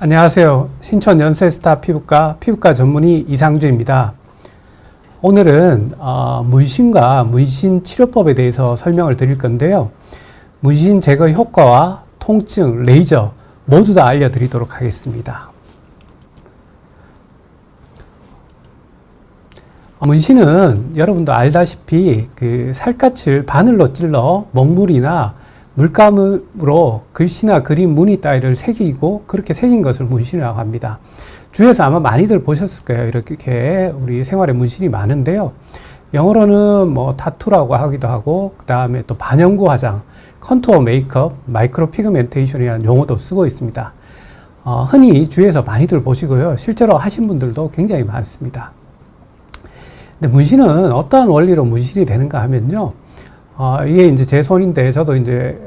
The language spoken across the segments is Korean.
안녕하세요. 신촌 연세스타 피부과 전문의 이상주입니다. 오늘은 문신과 문신 치료법에 대해서 설명을 드릴 건데요. 문신 제거 효과와 통증, 레이저 모두 다 알려드리도록 하겠습니다. 문신은 여러분도 알다시피 그 살갗을 바늘로 찔러 먹물이나 물감으로 글씨나 그림, 무늬 따위를 새기고 그렇게 새긴 것을 문신이라고 합니다. 주위에서 아마 많이들 보셨을 거예요. 이렇게 우리 생활에 문신이 많은데요. 영어로는 뭐 타투라고 하기도 하고, 그 다음에 또 반영구 화장, 컨투어 메이크업, 마이크로 피그멘테이션이라는 용어도 쓰고 있습니다. 흔히 주위에서 많이들 보시고요. 실제로 하신 분들도 굉장히 많습니다. 근데 문신은 어떠한 원리로 문신이 되는가 하면요. 이게 이제 제 손인데 저도 이제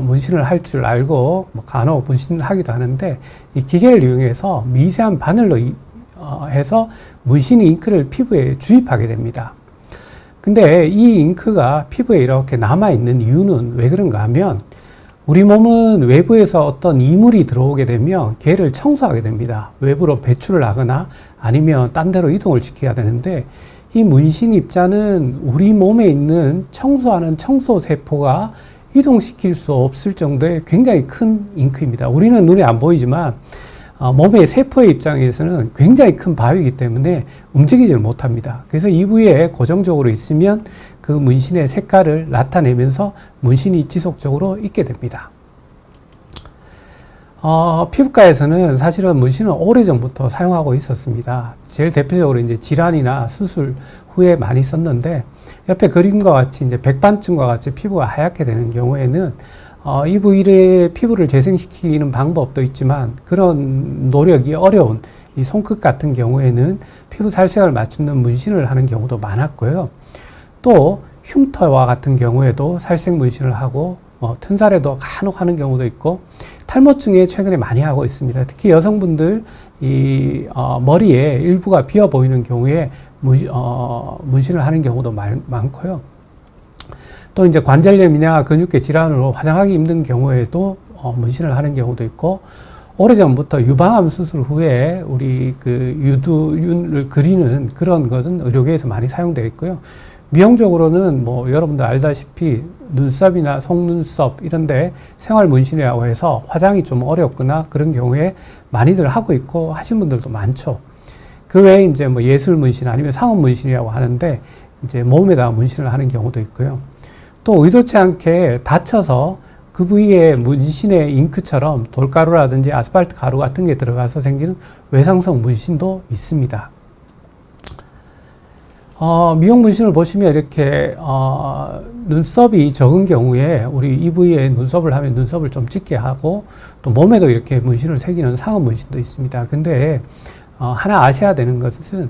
문신을 할 줄 알고 뭐 간혹 문신을 하기도 하는데, 이 기계를 이용해서 미세한 바늘로 해서 문신 잉크를 피부에 주입하게 됩니다. 근데 이 잉크가 피부에 이렇게 남아있는 이유는 왜 그런가 하면, 우리 몸은 외부에서 어떤 이물이 들어오게 되면 걔를 청소하게 됩니다. 외부로 배출을 하거나 아니면 딴 데로 이동을 시켜야 되는데, 이 문신 입자는 우리 몸에 있는 청소하는 청소세포가 이동시킬 수 없을 정도의 굉장히 큰 잉크입니다. 우리는 눈에 안 보이지만 몸의 세포의 입장에서는 굉장히 큰 바위이기 때문에 움직이질 못합니다. 그래서 이 부위에 고정적으로 있으면 그 문신의 색깔을 나타내면서 문신이 지속적으로 있게 됩니다. 피부과에서는 사실은 문신을 오래전부터 사용하고 있었습니다. 제일 대표적으로 이제 질환이나 수술 후에 많이 썼는데, 옆에 그림과 같이 이제 백반증과 같이 피부가 하얗게 되는 경우에는 이 부위의 피부를 재생시키는 방법도 있지만, 그런 노력이 어려운 이 손끝 같은 경우에는 피부 살색을 맞추는 문신을 하는 경우도 많았고요. 또 흉터와 같은 경우에도 살색 문신을 하고, 튼살에도 간혹 하는 경우도 있고, 탈모증에 최근에 많이 하고 있습니다. 특히 여성분들 이 머리에 일부가 비어 보이는 경우에 문신을 하는 경우도 많고요. 또 이제 관절염이나 근육계 질환으로 화장하기 힘든 경우에도 문신을 하는 경우도 있고, 오래전부터 유방암 수술 후에 우리 그 유두윤을 그리는 그런 것은 의료계에서 많이 사용되어 있고요. 미용적으로는 뭐 여러분들 알다시피 눈썹이나 속눈썹 이런데 생활 문신이라고 해서 화장이 좀 어렵거나 그런 경우에 많이들 하고 있고 하신 분들도 많죠. 그 외에 이제 뭐 예술 문신 아니면 상업 문신이라고 하는데, 이제 몸에다 문신을 하는 경우도 있고요. 또 의도치 않게 다쳐서 그 부위에 문신의 잉크처럼 돌가루라든지 아스팔트 가루 같은 게 들어가서 생기는 외상성 문신도 있습니다. 미용 문신을 보시면 이렇게 눈썹이 적은 경우에 우리 이 부위에 눈썹을 하면 눈썹을 좀 짙게 하고, 또 몸에도 이렇게 문신을 새기는 상업 문신도 있습니다. 근데 하나 아셔야 되는 것은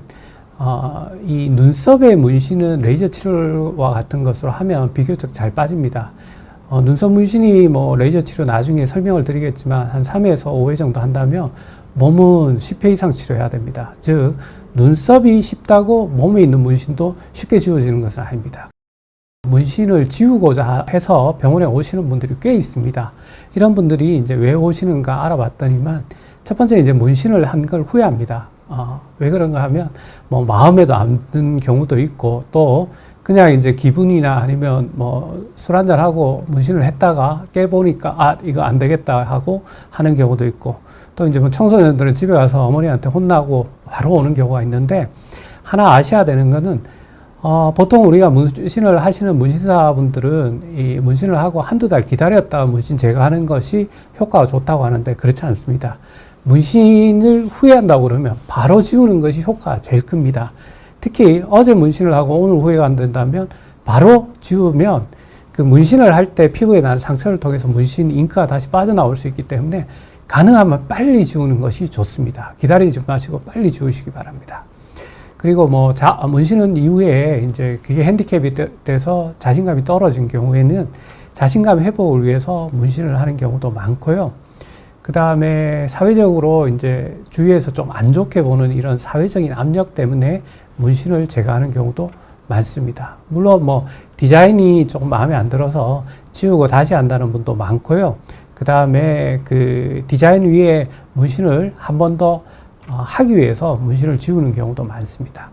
이 눈썹의 문신은 레이저 치료와 같은 것으로 하면 비교적 잘 빠집니다. 눈썹 문신이 뭐 레이저 치료 나중에 설명을 드리겠지만 한 3회에서 5회 정도 한다면 몸은 10회 이상 치료해야 됩니다. 즉 눈썹이 쉽다고 몸에 있는 문신도 쉽게 지워지는 것은 아닙니다. 문신을 지우고자 해서 병원에 오시는 분들이 꽤 있습니다. 이런 분들이 이제 왜 오시는가 알아봤더니만, 첫 번째 이제 문신을 한 걸 후회합니다. 왜 그런가 하면 뭐 마음에도 안 든 경우도 있고, 또 그냥 이제 기분이나 아니면 뭐 술 한잔 하고 문신을 했다가 깨보니까 이거 안 되겠다 하고 하는 경우도 있고, 또 이제 뭐 청소년들은 집에 가서 어머니한테 혼나고 바로 오는 경우가 있는데, 하나 아셔야 되는 거는 보통 우리가 문신을 하시는 문신사분들은 이 문신을 하고 한두 달 기다렸다가 문신 제거하는 것이 효과가 좋다고 하는데, 그렇지 않습니다. 문신을 후회한다고 그러면 바로 지우는 것이 효과가 제일 큽니다. 특히 어제 문신을 하고 오늘 후회가 안 된다면 바로 지우면 그 문신을 할 때 피부에 난 상처를 통해서 문신 잉크가 다시 빠져나올 수 있기 때문에 가능하면 빨리 지우는 것이 좋습니다. 기다리지 마시고 빨리 지우시기 바랍니다. 그리고 뭐 문신은 이후에 이제 그게 핸디캡이 돼서 자신감이 떨어진 경우에는 자신감 회복을 위해서 문신을 하는 경우도 많고요. 그 다음에 사회적으로 이제 주위에서 좀 안 좋게 보는 이런 사회적인 압력 때문에 문신을 제거하는 경우도 많습니다. 물론 뭐 디자인이 조금 마음에 안 들어서 지우고 다시 한다는 분도 많고요. 그 다음에 그 디자인 위에 문신을 한 번 더 하기 위해서 문신을 지우는 경우도 많습니다.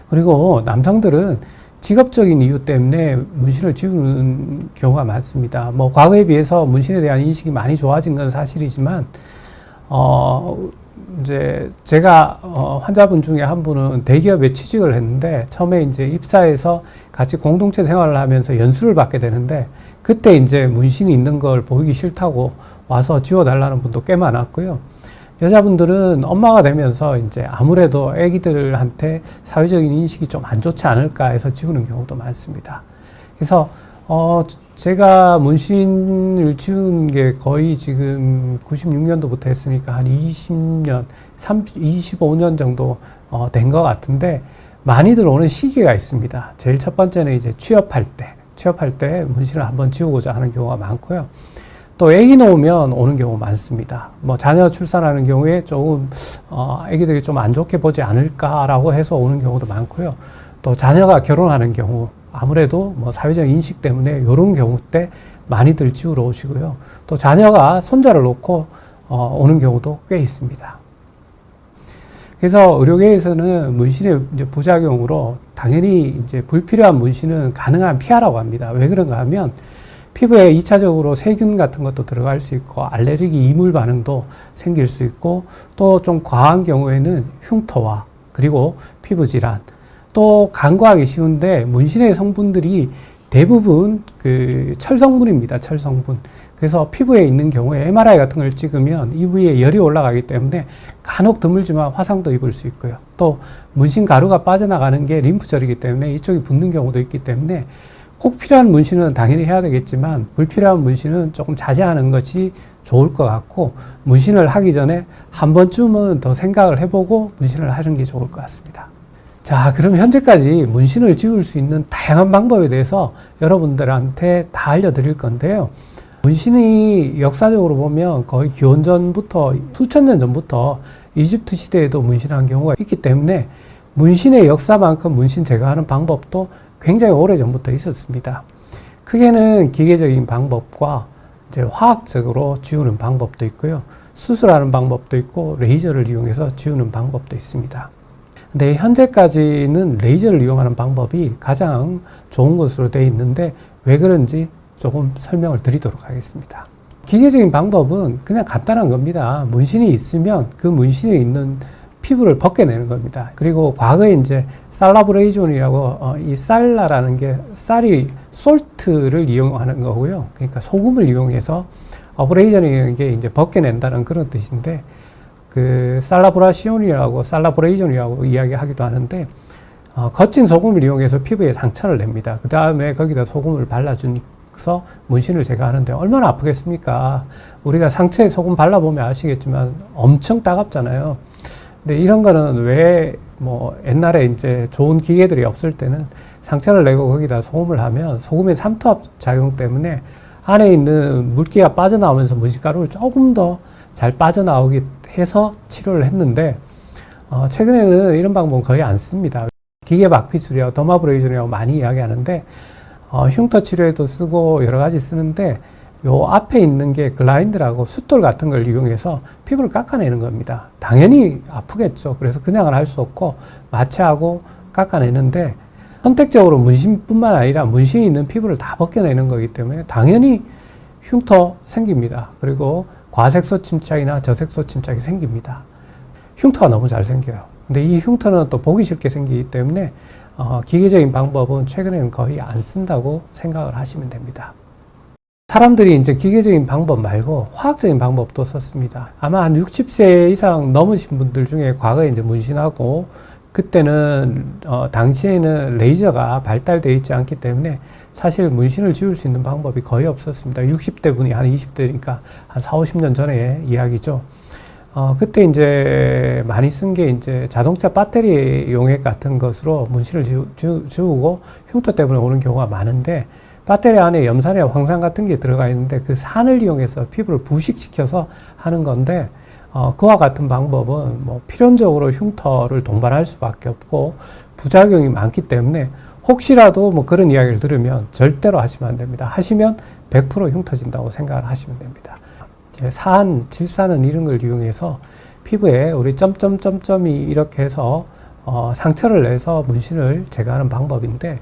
그리고 남성들은 직업적인 이유 때문에 문신을 지우는 경우가 많습니다. 뭐 과거에 비해서 문신에 대한 인식이 많이 좋아진 건 사실이지만 이제 제가 환자분 중에 한 분은 대기업에 취직을 했는데 처음에 이제 입사해서 같이 공동체 생활을 하면서 연수를 받게 되는데 그때 이제 문신이 있는 걸 보이기 싫다고 와서 지워달라는 분도 꽤 많았고요. 여자분들은 엄마가 되면서 이제 아무래도 아기들한테 사회적인 인식이 좀 안 좋지 않을까 해서 지우는 경우도 많습니다. 그래서 제가 문신을 지운 게 거의 지금 96년도부터 했으니까 한 20년, 25년 정도 된 것 같은데 많이들 오는 시기가 있습니다. 제일 첫 번째는 이제 취업할 때 문신을 한번 지우고자 하는 경우가 많고요. 또 아기 놓으면 오는 경우 많습니다. 뭐 자녀 출산하는 경우에 조금 아기들이 좀 안 좋게 보지 않을까라고 해서 오는 경우도 많고요. 또 자녀가 결혼하는 경우 아무래도 뭐 사회적 인식 때문에 이런 경우 때 많이들 지우러 오시고요. 또 자녀가 손자를 놓고 오는 경우도 꽤 있습니다. 그래서 의료계에서는 문신의 이제 부작용으로 당연히 이제 불필요한 문신은 가능한 피하라고 합니다. 왜 그런가 하면 피부에 2차적으로 세균 같은 것도 들어갈 수 있고 알레르기 이물 반응도 생길 수 있고 또 좀 과한 경우에는 흉터와 그리고 피부 질환 또 간과하기 쉬운데 문신의 성분들이 대부분 그 철성분입니다. 철성분. 그래서 피부에 있는 경우에 MRI 같은 걸 찍으면 이 부위에 열이 올라가기 때문에 간혹 드물지만 화상도 입을 수 있고요. 또 문신 가루가 빠져나가는 게 림프절이기 때문에 이쪽이 붓는 경우도 있기 때문에 꼭 필요한 문신은 당연히 해야 되겠지만 불필요한 문신은 조금 자제하는 것이 좋을 것 같고 문신을 하기 전에 한 번쯤은 더 생각을 해보고 문신을 하는 게 좋을 것 같습니다. 자, 그럼 현재까지 문신을 지울 수 있는 다양한 방법에 대해서 여러분들한테 다 알려드릴 건데요. 문신이 역사적으로 보면 거의 기원전부터 수천 년 전부터 이집트 시대에도 문신한 경우가 있기 때문에 문신의 역사만큼 문신 제거하는 방법도 굉장히 오래전부터 있었습니다. 크게는 기계적인 방법과 이제 화학적으로 지우는 방법도 있고요. 수술하는 방법도 있고 레이저를 이용해서 지우는 방법도 있습니다. 근데 현재까지는 레이저를 이용하는 방법이 가장 좋은 것으로 되어 있는데 왜 그런지 조금 설명을 드리도록 하겠습니다. 기계적인 방법은 그냥 간단한 겁니다. 문신이 있으면 그 문신에 있는 피부를 벗겨내는 겁니다. 그리고 과거에 이제 살라브레이존이라고 이 살라라는 게 쌀이 솔트를 이용하는 거고요. 그러니까 소금을 이용해서 어브레이전이라는 게 이제 벗겨낸다는 그런 뜻인데 그 살라브레이전이라고 이야기하기도 하는데 거친 소금을 이용해서 피부에 상처를 냅니다. 그 다음에 거기다 소금을 발라주서 문신을 제거하는데 얼마나 아프겠습니까? 우리가 상처에 소금 발라보면 아시겠지만 엄청 따갑잖아요. 근데 이런 거는 왜 뭐 옛날에 이제 좋은 기계들이 없을 때는 상처를 내고 거기다 소금을 하면 소금의 삼투압 작용 때문에 안에 있는 물기가 빠져나오면서 문신가루를 조금 더 잘 빠져나오게 해서 치료를 했는데 최근에는 이런 방법은 거의 안 씁니다. 기계 막피술이라고 더마브레이전이라고 많이 이야기하는데 흉터 치료에도 쓰고 여러 가지 쓰는데 요 앞에 있는 게 글라인드라고 숫돌 같은 걸 이용해서 피부를 깎아내는 겁니다. 당연히 아프겠죠. 그래서 그냥은 할 수 없고 마취하고 깎아내는데 선택적으로 문신뿐만 아니라 문신이 있는 피부를 다 벗겨내는 거기 때문에 당연히 흉터 생깁니다. 그리고 과색소 침착이나 저색소 침착이 생깁니다. 흉터가 너무 잘 생겨요. 근데 이 흉터는 또 보기 싫게 생기기 때문에 기계적인 방법은 최근에는 거의 안 쓴다고 생각을 하시면 됩니다. 사람들이 이제 기계적인 방법 말고 화학적인 방법도 썼습니다. 아마 한 60세 이상 넘으신 분들 중에 과거에 이제 문신하고 그때는 당시에는 레이저가 발달되어 있지 않기 때문에 사실 문신을 지울 수 있는 방법이 거의 없었습니다. 60대 분이 한 20대니까 한 4, 50년 전의 이야기죠. 그때 이제 많이 쓴 게 이제 자동차 배터리 용액 같은 것으로 문신을 지우고 흉터 때문에 오는 경우가 많은데 배터리 안에 염산이나 황산 같은 게 들어가 있는데 그 산을 이용해서 피부를 부식시켜서 하는 건데 그와 같은 방법은 뭐 필연적으로 흉터를 동반할 수밖에 없고 부작용이 많기 때문에 혹시라도 뭐 그런 이야기를 들으면 절대로 하시면 안 됩니다. 하시면 100% 흉터진다고 생각을 하시면 됩니다. 사한, 질산은 이런 걸 이용해서 피부에 우리 점점점점이 이렇게 해서 상처를 내서 문신을 제거하는 방법인데,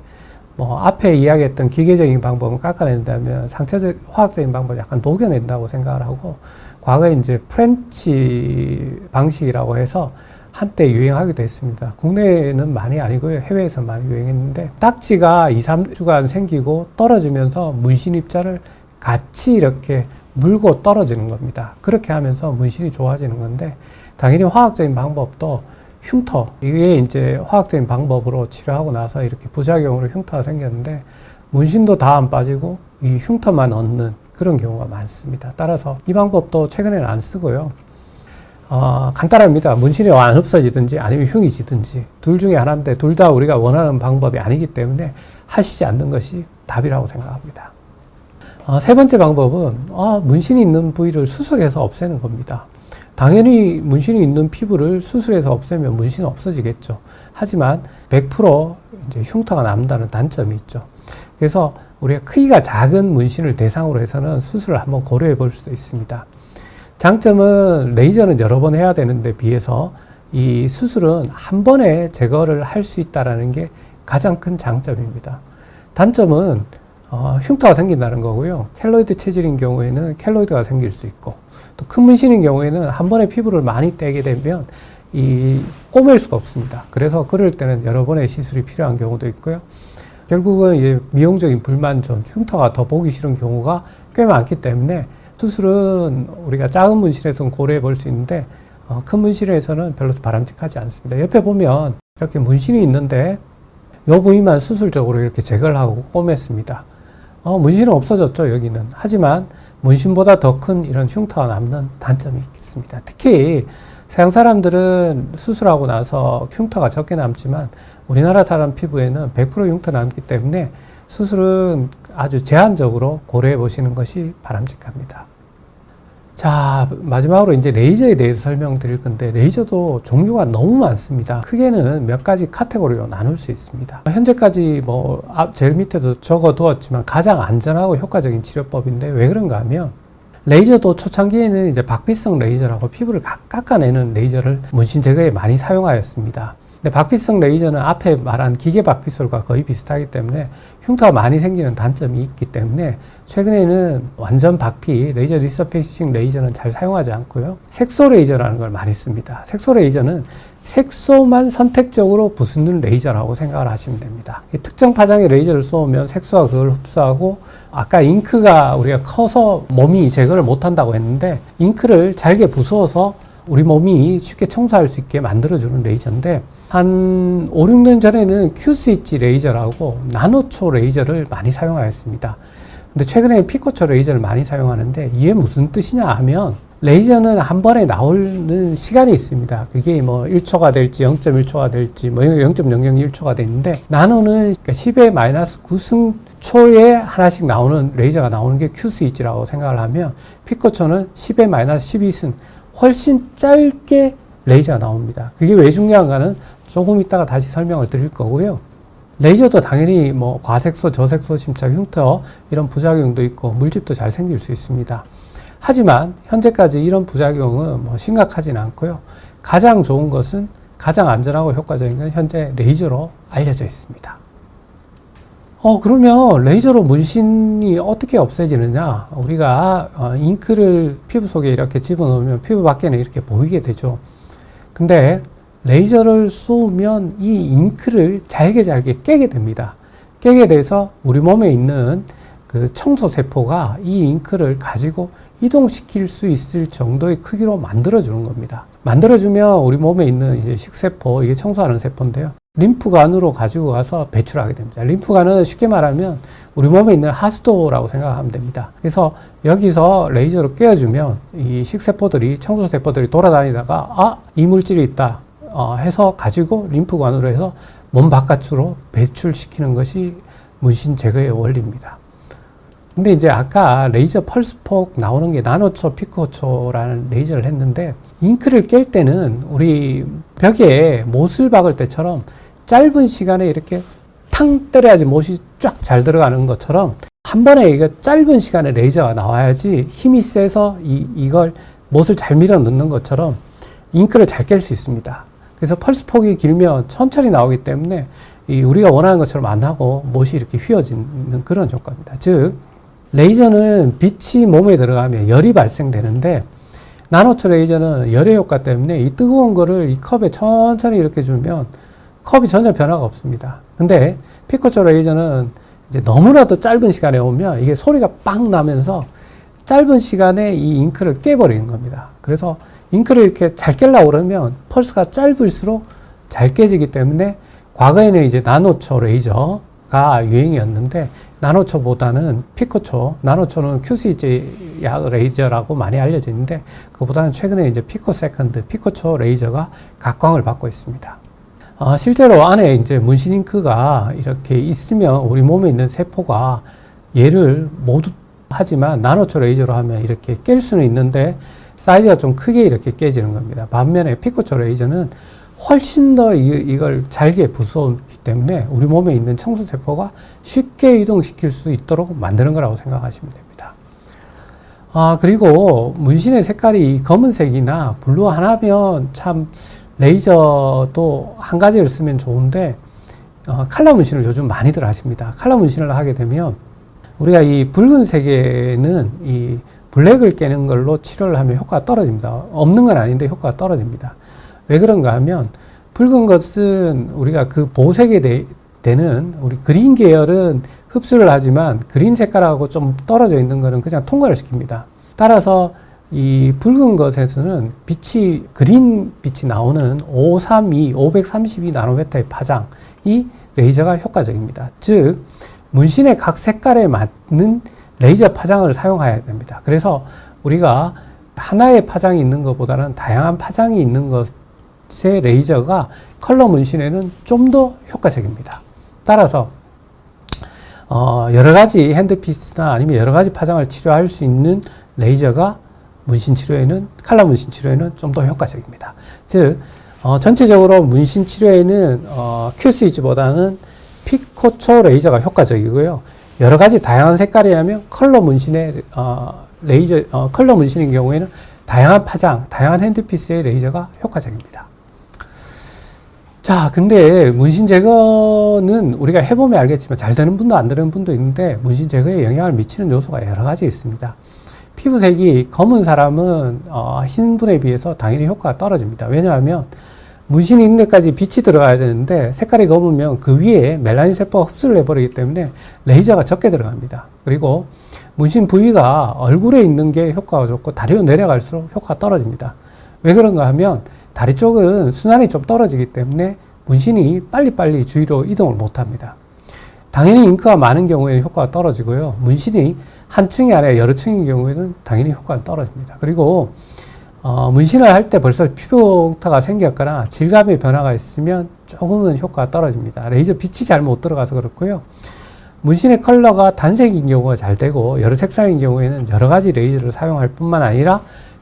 뭐 앞에 이야기했던 기계적인 방법은 깎아낸다면 상처적 화학적인 방법은 약간 녹여낸다고 생각을 하고, 과거에 이제 프렌치 방식이라고 해서 한때 유행하기도 했습니다. 국내에는 많이 아니고요. 해외에서 많이 유행했는데, 딱지가 2, 3주간 생기고 떨어지면서 문신 입자를 같이 이렇게 물고 떨어지는 겁니다. 그렇게 하면서 문신이 좋아지는 건데, 당연히 화학적인 방법도 흉터, 이게 이제 화학적인 방법으로 치료하고 나서 이렇게 부작용으로 흉터가 생겼는데, 문신도 다 안 빠지고 이 흉터만 얻는 그런 경우가 많습니다. 따라서 이 방법도 최근에는 안 쓰고요. 간단합니다. 문신이 안 없어지든지 아니면 흉이 지든지 둘 중에 하나인데, 둘 다 우리가 원하는 방법이 아니기 때문에 하시지 않는 것이 답이라고 생각합니다. 세 번째 방법은 문신이 있는 부위를 수술해서 없애는 겁니다. 당연히 문신이 있는 피부를 수술해서 없애면 문신은 없어지겠죠. 하지만 100% 이제 흉터가 남다는 단점이 있죠. 그래서 우리가 크기가 작은 문신을 대상으로 해서는 수술을 한번 고려해 볼 수도 있습니다. 장점은 레이저는 여러 번 해야 되는데 비해서 이 수술은 한 번에 제거를 할 수 있다는 게 가장 큰 장점입니다. 단점은 흉터가 생긴다는 거고요. 켈로이드 체질인 경우에는 켈로이드가 생길 수 있고, 또 큰 문신인 경우에는 한 번에 피부를 많이 떼게 되면 꼬맬 수가 없습니다. 그래서 그럴 때는 여러 번의 시술이 필요한 경우도 있고요. 결국은 이제 미용적인 불만족, 흉터가 더 보기 싫은 경우가 꽤 많기 때문에 수술은 우리가 작은 문신에서는 고려해 볼 수 있는데, 큰 문신에서는 별로 바람직하지 않습니다. 옆에 보면 이렇게 문신이 있는데 이 부위만 수술적으로 이렇게 제거를 하고 꼬맸습니다. 문신은 없어졌죠, 여기는. 하지만 문신보다 더 큰 이런 흉터가 남는 단점이 있습니다. 특히 서양 사람들은 수술하고 나서 흉터가 적게 남지만 우리나라 사람 피부에는 100% 흉터 남기 때문에 수술은 아주 제한적으로 고려해 보시는 것이 바람직합니다. 자, 마지막으로 이제 레이저에 대해서 설명드릴 건데, 레이저도 종류가 너무 많습니다. 크게는 몇 가지 카테고리로 나눌 수 있습니다. 현재까지 뭐 제일 밑에도 적어 두었지만 가장 안전하고 효과적인 치료법인데, 왜 그런가 하면 레이저도 초창기에는 이제 박피성 레이저라고 피부를 깎아내는 레이저를 문신 제거에 많이 사용하였습니다. 근데 박피성 레이저는 앞에 말한 기계 박피솔과 거의 비슷하기 때문에 흉터가 많이 생기는 단점이 있기 때문에 최근에는 완전 박피, 레이저 리서페이싱 레이저는 잘 사용하지 않고요. 색소 레이저라는 걸 많이 씁니다. 색소 레이저는 색소만 선택적으로 부수는 레이저라고 생각을 하시면 됩니다. 특정 파장의 레이저를 쏘면 색소가 그걸 흡수하고, 아까 잉크가 우리가 커서 몸이 제거를 못한다고 했는데, 잉크를 잘게 부수어서 우리 몸이 쉽게 청소할 수 있게 만들어주는 레이저인데, 한 5, 6년 전에는 Q-스위치 레이저라고 나노초 레이저를 많이 사용하였습니다. 근데 최근에 피코초 레이저를 많이 사용하는데, 이게 무슨 뜻이냐 하면, 레이저는 한 번에 나오는 시간이 있습니다. 그게 뭐 1초가 될지 0.1초가 될지 뭐 0.001초가 되는데, 나노는 10의 마이너스 9승초에 하나씩 나오는 레이저가 나오는 게 Q-스위치라고 생각을 하면, 피코초는 10의 마이너스 12승, 훨씬 짧게 레이저가 나옵니다. 그게 왜 중요한가는 조금 이따가 다시 설명을 드릴 거고요. 레이저도 당연히 뭐 과색소, 저색소 침착, 흉터 이런 부작용도 있고 물집도 잘 생길 수 있습니다. 하지만 현재까지 이런 부작용은 뭐 심각하진 않고요. 가장 좋은 것은, 가장 안전하고 효과적인 건 현재 레이저로 알려져 있습니다. 그러면 레이저로 문신이 어떻게 없어지느냐? 우리가 잉크를 피부 속에 이렇게 집어넣으면 피부 밖에는 이렇게 보이게 되죠. 근데 레이저를 쏘면 이 잉크를 잘게 깨게 됩니다. 깨게 돼서 우리 몸에 있는 그 청소세포가 이 잉크를 가지고 이동시킬 수 있을 정도의 크기로 만들어주는 겁니다. 만들어주면 우리 몸에 있는 이제 식세포, 이게 청소하는 세포인데요. 림프관으로 가지고 가서 배출하게 됩니다. 림프관은 쉽게 말하면 우리 몸에 있는 하수도라고 생각하면 됩니다. 그래서 여기서 레이저로 꿰어주면 이 식세포들이, 청소세포들이 돌아다니다가 이 물질이 있다 해서 가지고 림프관으로 해서 몸 바깥으로 배출시키는 것이 문신 제거의 원리입니다. 근데 이제 아까 레이저 펄스폭 나오는 게 나노초, 피코초라는 레이저를 했는데, 잉크를 깰 때는 우리 벽에 못을 박을 때처럼 짧은 시간에 이렇게 팡 때려야지 못이 쫙 잘 들어가는 것처럼 한 번에 이거 짧은 시간에 레이저가 나와야지 힘이 세서 이걸 못을 잘 밀어 넣는 것처럼 잉크를 잘 깰 수 있습니다. 그래서 펄스 폭이 길면 천천히 나오기 때문에 우리가 원하는 것처럼 안 하고 못이 이렇게 휘어지는 그런 효과입니다. 즉 레이저는 빛이 몸에 들어가면 열이 발생되는데 나노초 레이저는 열의 효과 때문에 이 뜨거운 거를 이 컵에 천천히 이렇게 주면 컵이 전혀 변화가 없습니다. 근데 피코초 레이저는 이제 너무나도 짧은 시간에 오면 이게 소리가 빵 나면서 짧은 시간에 이 잉크를 깨버리는 겁니다. 그래서 잉크를 이렇게 잘 깨려고 그러면 펄스가 짧을수록 잘 깨지기 때문에 과거에는 이제 나노초 레이저가 유행이었는데 나노초보다는 피코초, 나노초는 QCJ 레이저라고 많이 알려져 있는데 그보다는 최근에 이제 피코세컨드, 피코초 레이저가 각광을 받고 있습니다. 실제로 안에 이제 문신 잉크가 이렇게 있으면 우리 몸에 있는 세포가 얘를 모두 하지만 나노초 레이저로 하면 이렇게 깰 수는 있는데 사이즈가 좀 크게 이렇게 깨지는 겁니다. 반면에 피코초 레이저는 훨씬 더 이걸 잘게 부수기 때문에 우리 몸에 있는 청소세포가 쉽게 이동시킬 수 있도록 만드는 거라고 생각하시면 됩니다. 그리고 문신의 색깔이 검은색이나 블루 하나면 참 레이저도 한 가지를 쓰면 좋은데 칼라 문신을 요즘 많이들 하십니다. 칼라 문신을 하게 되면 우리가 이 붉은색에는 이 블랙을 깨는 걸로 치료를 하면 효과가 떨어집니다. 없는 건 아닌데 효과가 떨어집니다. 왜 그런가 하면 붉은 것은 우리가 그 보색에 되는 우리 그린 계열은 흡수를 하지만 그린 색깔하고 좀 떨어져 있는 거는 그냥 통과를 시킵니다. 따라서 이 붉은 것에서는 그린 빛이 나오는 532 나노메타의 파장이 레이저가 효과적입니다. 즉 문신의 각 색깔에 맞는 레이저 파장을 사용해야 됩니다. 그래서 우리가 하나의 파장이 있는 것보다는 다양한 파장이 있는 것의 레이저가 컬러 문신에는 좀 더 효과적입니다. 따라서 여러 가지 핸드피스나 아니면 여러 가지 파장을 치료할 수 있는 레이저가 문신 치료에는, 칼라 문신 치료에는 좀 더 효과적입니다. 즉 전체적으로 문신 치료에는 QCG보다는 피코초 레이저가 효과적이고요. 여러 가지 다양한 색깔이라면 컬러 문신의 컬러 문신인 경우에는 다양한 파장, 다양한 핸드피스의 레이저가 효과적입니다. 자, 근데 문신 제거는 우리가 해보면 알겠지만 잘 되는 분도 안 되는 분도 있는데 문신 제거에 영향을 미치는 요소가 여러 가지 있습니다. 피부색이 검은 사람은 흰 분에 비해서 당연히 효과가 떨어집니다. 왜냐하면 문신이 있는 데까지 빛이 들어가야 되는데 색깔이 검으면 그 위에 멜라닌 세포가 흡수를 해버리기 때문에 레이저가 적게 들어갑니다. 그리고 문신 부위가 얼굴에 있는 게 효과가 좋고 다리로 내려갈수록 효과가 떨어집니다. 왜 그런가 하면 다리 쪽은 순환이 좀 떨어지기 때문에 문신이 빨리빨리 주위로 이동을 못합니다. 당연히 잉크가 많은 경우에는 효과가 떨어지고요. 문신이 한 층이 아니라 여러 층인 경우에는 당연히 효과가 떨어집니다. 그리고 문신을 할 때 벌써 피부흉터가 생겼거나 질감의 변화가 있으면 조금은 효과가 떨어집니다. 레이저 빛이 잘 못 들어가서 그렇고요. 문신의 컬러가 단색인 경우가 잘 되고 여러 색상인 경우에는 여러 가지 레이저를 사용할 뿐만 아니라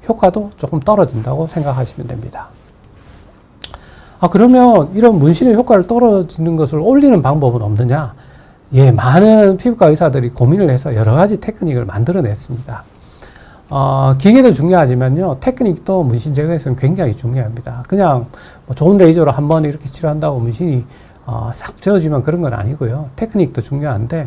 효과도 조금 떨어진다고 생각하시면 됩니다. 그러면 이런 문신의 효과를 떨어지는 것을 올리는 방법은 없느냐? 예, 많은 피부과 의사들이 고민을 해서 여러 가지 테크닉을 만들어냈습니다. 기계도 중요하지만요, 테크닉도 문신 제거에서는 굉장히 중요합니다. 그냥 뭐 좋은 레이저로 한번 이렇게 치료한다고 문신이 싹 지워지면 그런 건 아니고요. 테크닉도 중요한데,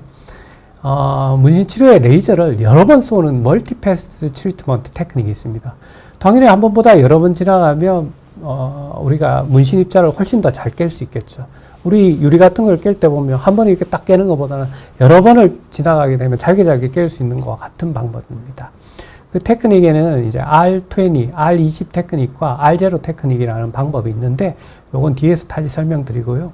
문신 치료에 레이저를 여러 번 쏘는 멀티패스 트리트먼트 테크닉이 있습니다. 당연히 한 번보다 여러 번 지나가면 우리가 문신 입자를 훨씬 더 잘 깰 수 있겠죠. 우리 유리 같은 걸 깰 때 보면 한 번에 이렇게 딱 깨는 것보다는 여러 번을 지나가게 되면 잘게 깰 수 있는 것과 같은 방법입니다. 그 테크닉에는 이제 R20, R20 테크닉과 R0 테크닉이라는 방법이 있는데 요건 뒤에서 다시 설명드리고요.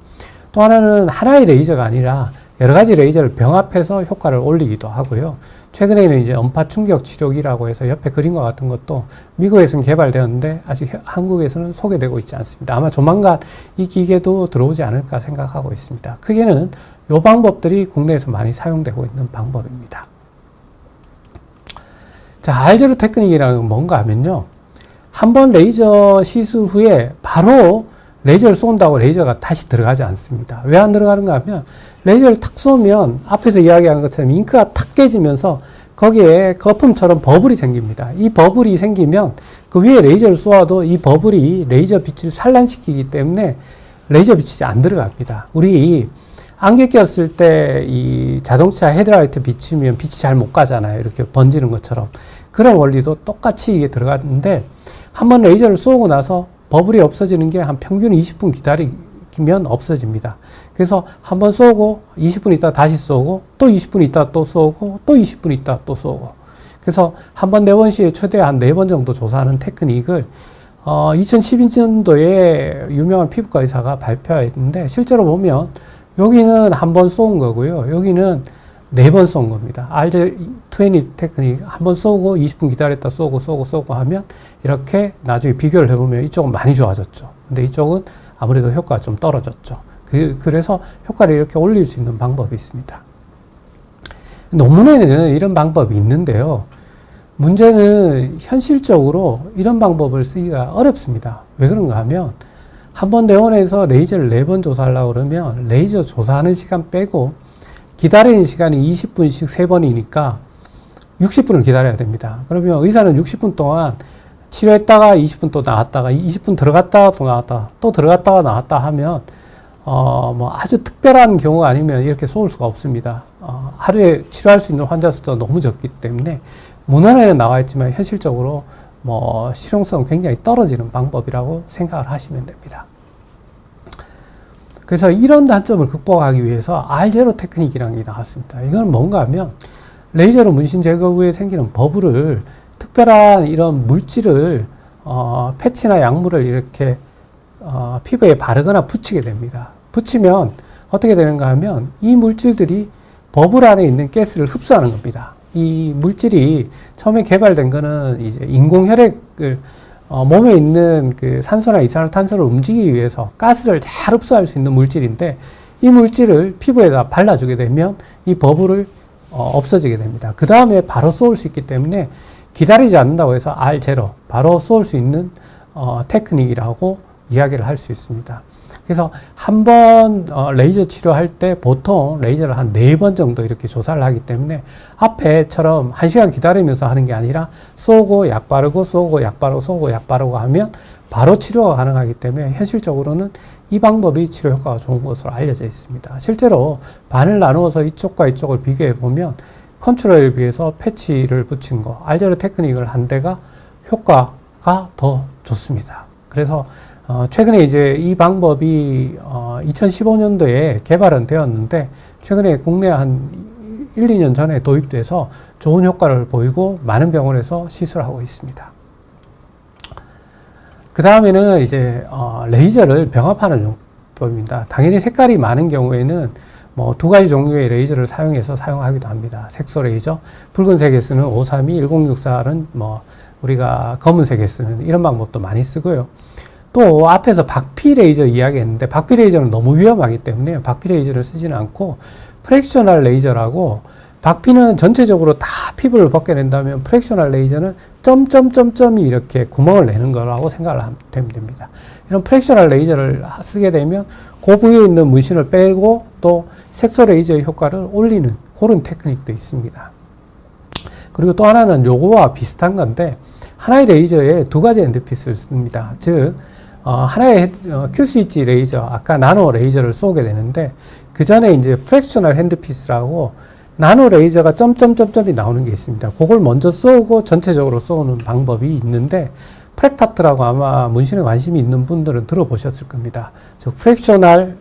또 하나는 하나의 레이저가 아니라 여러 가지 레이저를 병합해서 효과를 올리기도 하고요. 최근에는 이제 음파 충격 치료기라고 해서 옆에 그린 것 같은 것도 미국에서는 개발되었는데 아직 한국에서는 소개되고 있지 않습니다. 아마 조만간 이 기계도 들어오지 않을까 생각하고 있습니다. 크게는 이 방법들이 국내에서 많이 사용되고 있는 방법입니다. 자, R0 테크닉이라는 건 뭔가 하면요. 한번 레이저 시술 후에 바로 레이저를 쏜다고 레이저가 다시 들어가지 않습니다. 왜 안 들어가는가 하면 레이저를 탁 쏘면 앞에서 이야기한 것처럼 잉크가 탁 깨지면서 거기에 거품처럼 버블이 생깁니다. 이 버블이 생기면 그 위에 레이저를 쏘아도 이 버블이 레이저 빛을 산란시키기 때문에 레이저 빛이 안 들어갑니다. 우리 안개 꼈을 때 이 자동차 헤드라이트 비추면 빛이 잘 못 가잖아요. 이렇게 번지는 것처럼. 그런 원리도 똑같이 이게 들어갔는데 한번 레이저를 쏘고 나서 버블이 없어지는 게 한 평균 20분 기다리면 없어집니다. 그래서 한번 쏘고 20분 있다 다시 쏘고 또 20분 있다 또 쏘고 또 20분 있다 또 쏘고. 그래서 한 번 내원 시에 최대 한 4번 정도 조사하는 테크닉을 2012년도에 유명한 피부과 의사가 발표했는데 실제로 보면 여기는 한 번 쏜 거고요. 여기는 4번 쏜 겁니다. RJ20 테크닉 한 번 쏘고 20분 기다렸다 쏘고 하면 이렇게 나중에 비교를 해보면 이쪽은 많이 좋아졌죠. 근데 이쪽은 아무래도 효과가 좀 떨어졌죠. 그래서 효과를 이렇게 올릴 수 있는 방법이 있습니다. 논문에는 이런 방법이 있는데요. 문제는 현실적으로 이런 방법을 쓰기가 어렵습니다. 왜 그런가 하면 한 번 내원해서 레이저를 4번 조사하려고 그러면 레이저 조사하는 시간 빼고 기다리는 시간이 20분씩 3번이니까 60분을 기다려야 됩니다. 그러면 의사는 60분 동안 치료했다가 20분 또 나왔다가 20분 들어갔다가 또 나왔다가 또 들어갔다가 나왔다 하면 뭐 아주 특별한 경우가 아니면 이렇게 쏘을 수가 없습니다. 하루에 치료할 수 있는 환자 수가 너무 적기 때문에 문헌에는 나와 있지만 현실적으로 뭐 실용성 굉장히 떨어지는 방법이라고 생각을 하시면 됩니다. 그래서 이런 단점을 극복하기 위해서 R0 테크닉이라는 게 나왔습니다. 이건 뭔가 하면 레이저로 문신 제거 후에 생기는 버블을 특별한 이런 물질을 패치나 약물을 이렇게 피부에 바르거나 붙이게 됩니다. 붙이면 어떻게 되는가 하면 이 물질들이 버블 안에 있는 가스를 흡수하는 겁니다. 이 물질이 처음에 개발된 거는 이제 인공혈액을 몸에 있는 그 산소나 이산화탄소를 움직이기 위해서 가스를 잘 흡수할 수 있는 물질인데 이 물질을 피부에다 발라주게 되면 이 버블을 없어지게 됩니다. 그 다음에 바로 쏘을 수 있기 때문에 기다리지 않는다고 해서 R0 바로 쏘을 수 있는 테크닉이라고 이야기를 할 수 있습니다. 그래서 한 번 레이저 치료할 때 보통 레이저를 한 4번 정도 이렇게 조사를 하기 때문에 앞에처럼 1시간 기다리면서 하는 게 아니라 쏘고 약 바르고 쏘고 약 바르고 쏘고 약 바르고 하면 바로 치료가 가능하기 때문에 현실적으로는 이 방법이 치료 효과가 좋은 것으로 알려져 있습니다. 실제로 반을 나누어서 이쪽과 이쪽을 비교해 보면 컨트롤에 비해서 패치를 붙인 거, R0 테크닉을 한 데가 효과가 더 좋습니다. 그래서 최근에 이제 이 방법이 2015년도에 개발은 되었는데 최근에 국내 한 1, 2년 전에 도입돼서 좋은 효과를 보이고 많은 병원에서 시술하고 있습니다. 그 다음에는 이제 레이저를 병합하는 용법입니다. 당연히 색깔이 많은 경우에는 뭐 2가지 종류의 레이저를 사용해서 사용하기도 합니다. 색소 레이저, 붉은색에 쓰는 532, 1064는 뭐 우리가 검은색에 쓰는 이런 방법도 많이 쓰고요. 또 앞에서 박피 레이저 이야기했는데 박피 레이저는 너무 위험하기 때문에 박피 레이저를 쓰지는 않고 프랙셔널 레이저라고 박피는 전체적으로 다 피부를 벗겨낸다면 프랙셔널 레이저는 점점점점이 이렇게 구멍을 내는 거라고 생각을 하면 됩니다. 이런 프랙셔널 레이저를 쓰게 되면 그 부위에 있는 문신을 빼고 또 색소 레이저의 효과를 올리는 그런 테크닉도 있습니다. 그리고 또 하나는 요거와 비슷한 건데 하나의 레이저에 2가지 핸드피스를 씁니다. 즉 하나의 QCG 레이저, 아까 나노 레이저를 쏘게 되는데 그 전에 이제 프랙셔널 핸드피스라고 나노 레이저가 점점점점이 나오는 게 있습니다. 그걸 먼저 쏘고 전체적으로 쏘는 방법이 있는데 프랙타트라고 아마 문신에 관심이 있는 분들은 들어보셨을 겁니다. 즉 프랙셔널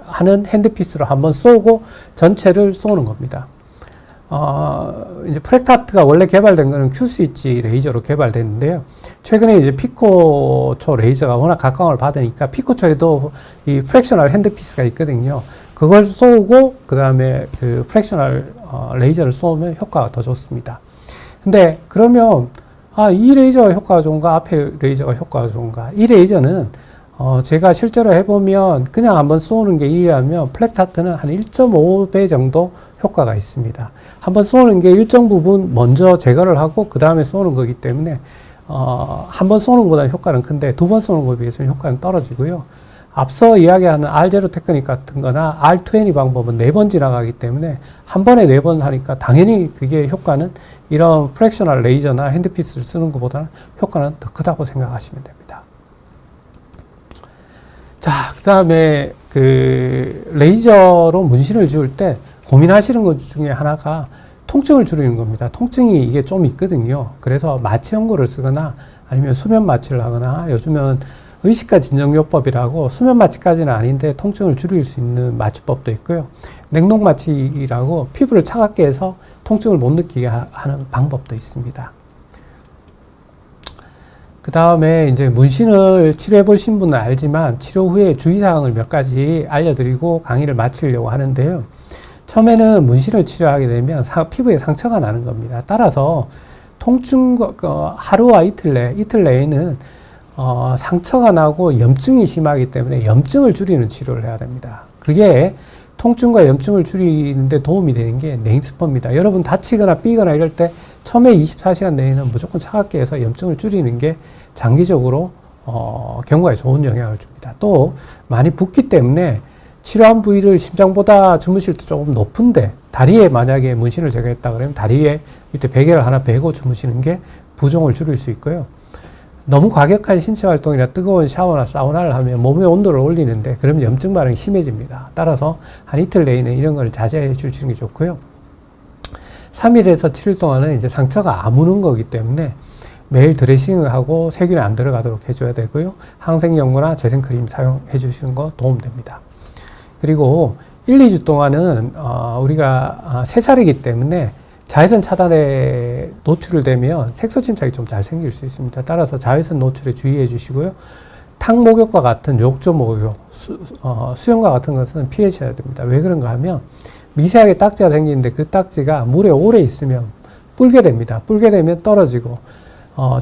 하는 핸드피스로 한번 쏘고 전체를 쏘는 겁니다. 이제 프랙타트가 원래 개발된 거는 QCG 레이저로 개발됐는데요. 최근에 이제 피코초 레이저가 워낙 각광을 받으니까 피코초에도 이 프랙셔널 핸드피스가 있거든요. 그걸 쏘고 그 다음에 그 프랙셔널 레이저를 쏘면 효과가 더 좋습니다. 근데 그러면 이 레이저가 효과가 좋은가 앞에 레이저가 효과가 좋은가? 이 레이저는 제가 실제로 해보면 그냥 한번 쏘는 게 1이라면 프랙타트는 한 1.5배 정도 효과가 있습니다. 한번 쏘는 게 일정 부분 먼저 제거를 하고 그 다음에 쏘는 거기 때문에 한 번 쏘는 것보다 효과는 큰데 두 번 쏘는 것에 비해서는 효과는 떨어지고요. 앞서 이야기하는 R0 테크닉 같은 거나 R20 방법은 4번 지나가기 때문에 한 번에 4번 하니까 당연히 그게 효과는 이런 프랙셔널 레이저나 핸드피스를 쓰는 것보다는 효과는 더 크다고 생각하시면 됩니다. 자, 그 다음에 그 레이저로 문신을 지울 때 고민하시는 것 중에 하나가 통증을 줄이는 겁니다. 통증이 이게 좀 있거든요. 그래서 마취 연고를 쓰거나 아니면 수면 마취를 하거나 요즘은 의식과 진정요법이라고 수면 마취까지는 아닌데 통증을 줄일 수 있는 마취법도 있고요. 냉동 마취라고 피부를 차갑게 해서 통증을 못 느끼게 하는 방법도 있습니다. 그 다음에 이제 문신을 치료해 보신 분은 알지만 치료 후에 주의사항을 몇 가지 알려드리고 강의를 마치려고 하는데요. 처음에는 문신을 치료하게 되면 피부에 상처가 나는 겁니다. 따라서 통증과 하루와 이틀 내에는 상처가 나고 염증이 심하기 때문에 염증을 줄이는 치료를 해야 됩니다. 그게 통증과 염증을 줄이는데 도움이 되는 게 네인스퍼입니다. 여러분 다치거나 삐거나 이럴 때 처음에 24시간 내에는 무조건 차갑게 해서 염증을 줄이는 게 장기적으로 경과에 좋은 영향을 줍니다. 또 많이 붓기 때문에 치료한 부위를 심장보다 주무실 때 조금 높은데 다리에 만약에 문신을 제거했다 그러면 다리에 밑에 베개를 하나 베고 주무시는 게 부종을 줄일 수 있고요. 너무 과격한 신체 활동이나 뜨거운 샤워나 사우나를 하면 몸의 온도를 올리는데 그러면 염증 반응이 심해집니다. 따라서 한 이틀 내에는 이런 걸 자제해 주시는 게 좋고요. 3일에서 7일 동안은 이제 상처가 아무는 거기 때문에 매일 드레싱을 하고 세균이 안 들어가도록 해줘야 되고요. 항생연고나 재생크림 사용해 주시는 거 도움됩니다. 그리고 1, 2주 동안은 우리가 새살이기 때문에 자외선 차단에 노출되면 색소 침착이 좀 잘 생길 수 있습니다. 따라서 자외선 노출에 주의해 주시고요. 탕목욕과 같은 욕조 목욕, 수영과 같은 것은 피하셔야 됩니다. 왜 그런가 하면 미세하게 딱지가 생기는데 그 딱지가 물에 오래 있으면 불게 됩니다. 불게 되면 떨어지고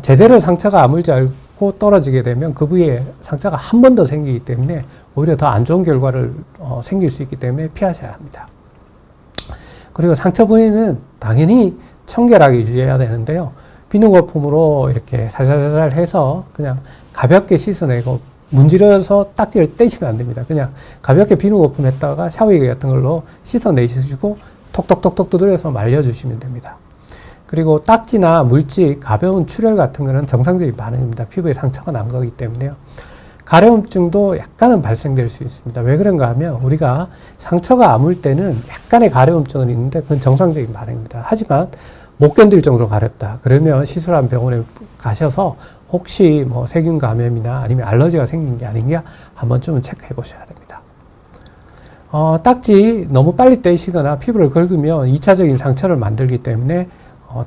제대로 상처가 아물지 않고 떨어지게 되면 그 부위에 상처가 한 번 더 생기기 때문에 오히려 더 안 좋은 결과를 생길 수 있기 때문에 피하셔야 합니다. 그리고 상처 부위는 당연히 청결하게 유지해야 되는데요. 비누 거품으로 이렇게 살살살 해서 그냥 가볍게 씻어내고 문지러서 딱지를 떼시면 안 됩니다. 그냥 가볍게 비누 거품 했다가 샤워기 같은 걸로 씻어내시고 톡톡톡톡 두드려서 말려주시면 됩니다. 그리고 딱지나 물집, 가벼운 출혈 같은 거는 정상적인 반응입니다. 피부에 상처가 난 거기 때문에요. 가려움증도 약간은 발생될 수 있습니다. 왜 그런가 하면 우리가 상처가 아물 때는 약간의 가려움증은 있는데 그건 정상적인 반응입니다. 하지만 못 견딜 정도로 가렵다. 그러면 시술한 병원에 가셔서 혹시 뭐 세균 감염이나 아니면 알러지가 생긴 게 아닌가 한 번쯤은 체크해 보셔야 됩니다. 딱지 너무 빨리 떼시거나 피부를 긁으면 2차적인 상처를 만들기 때문에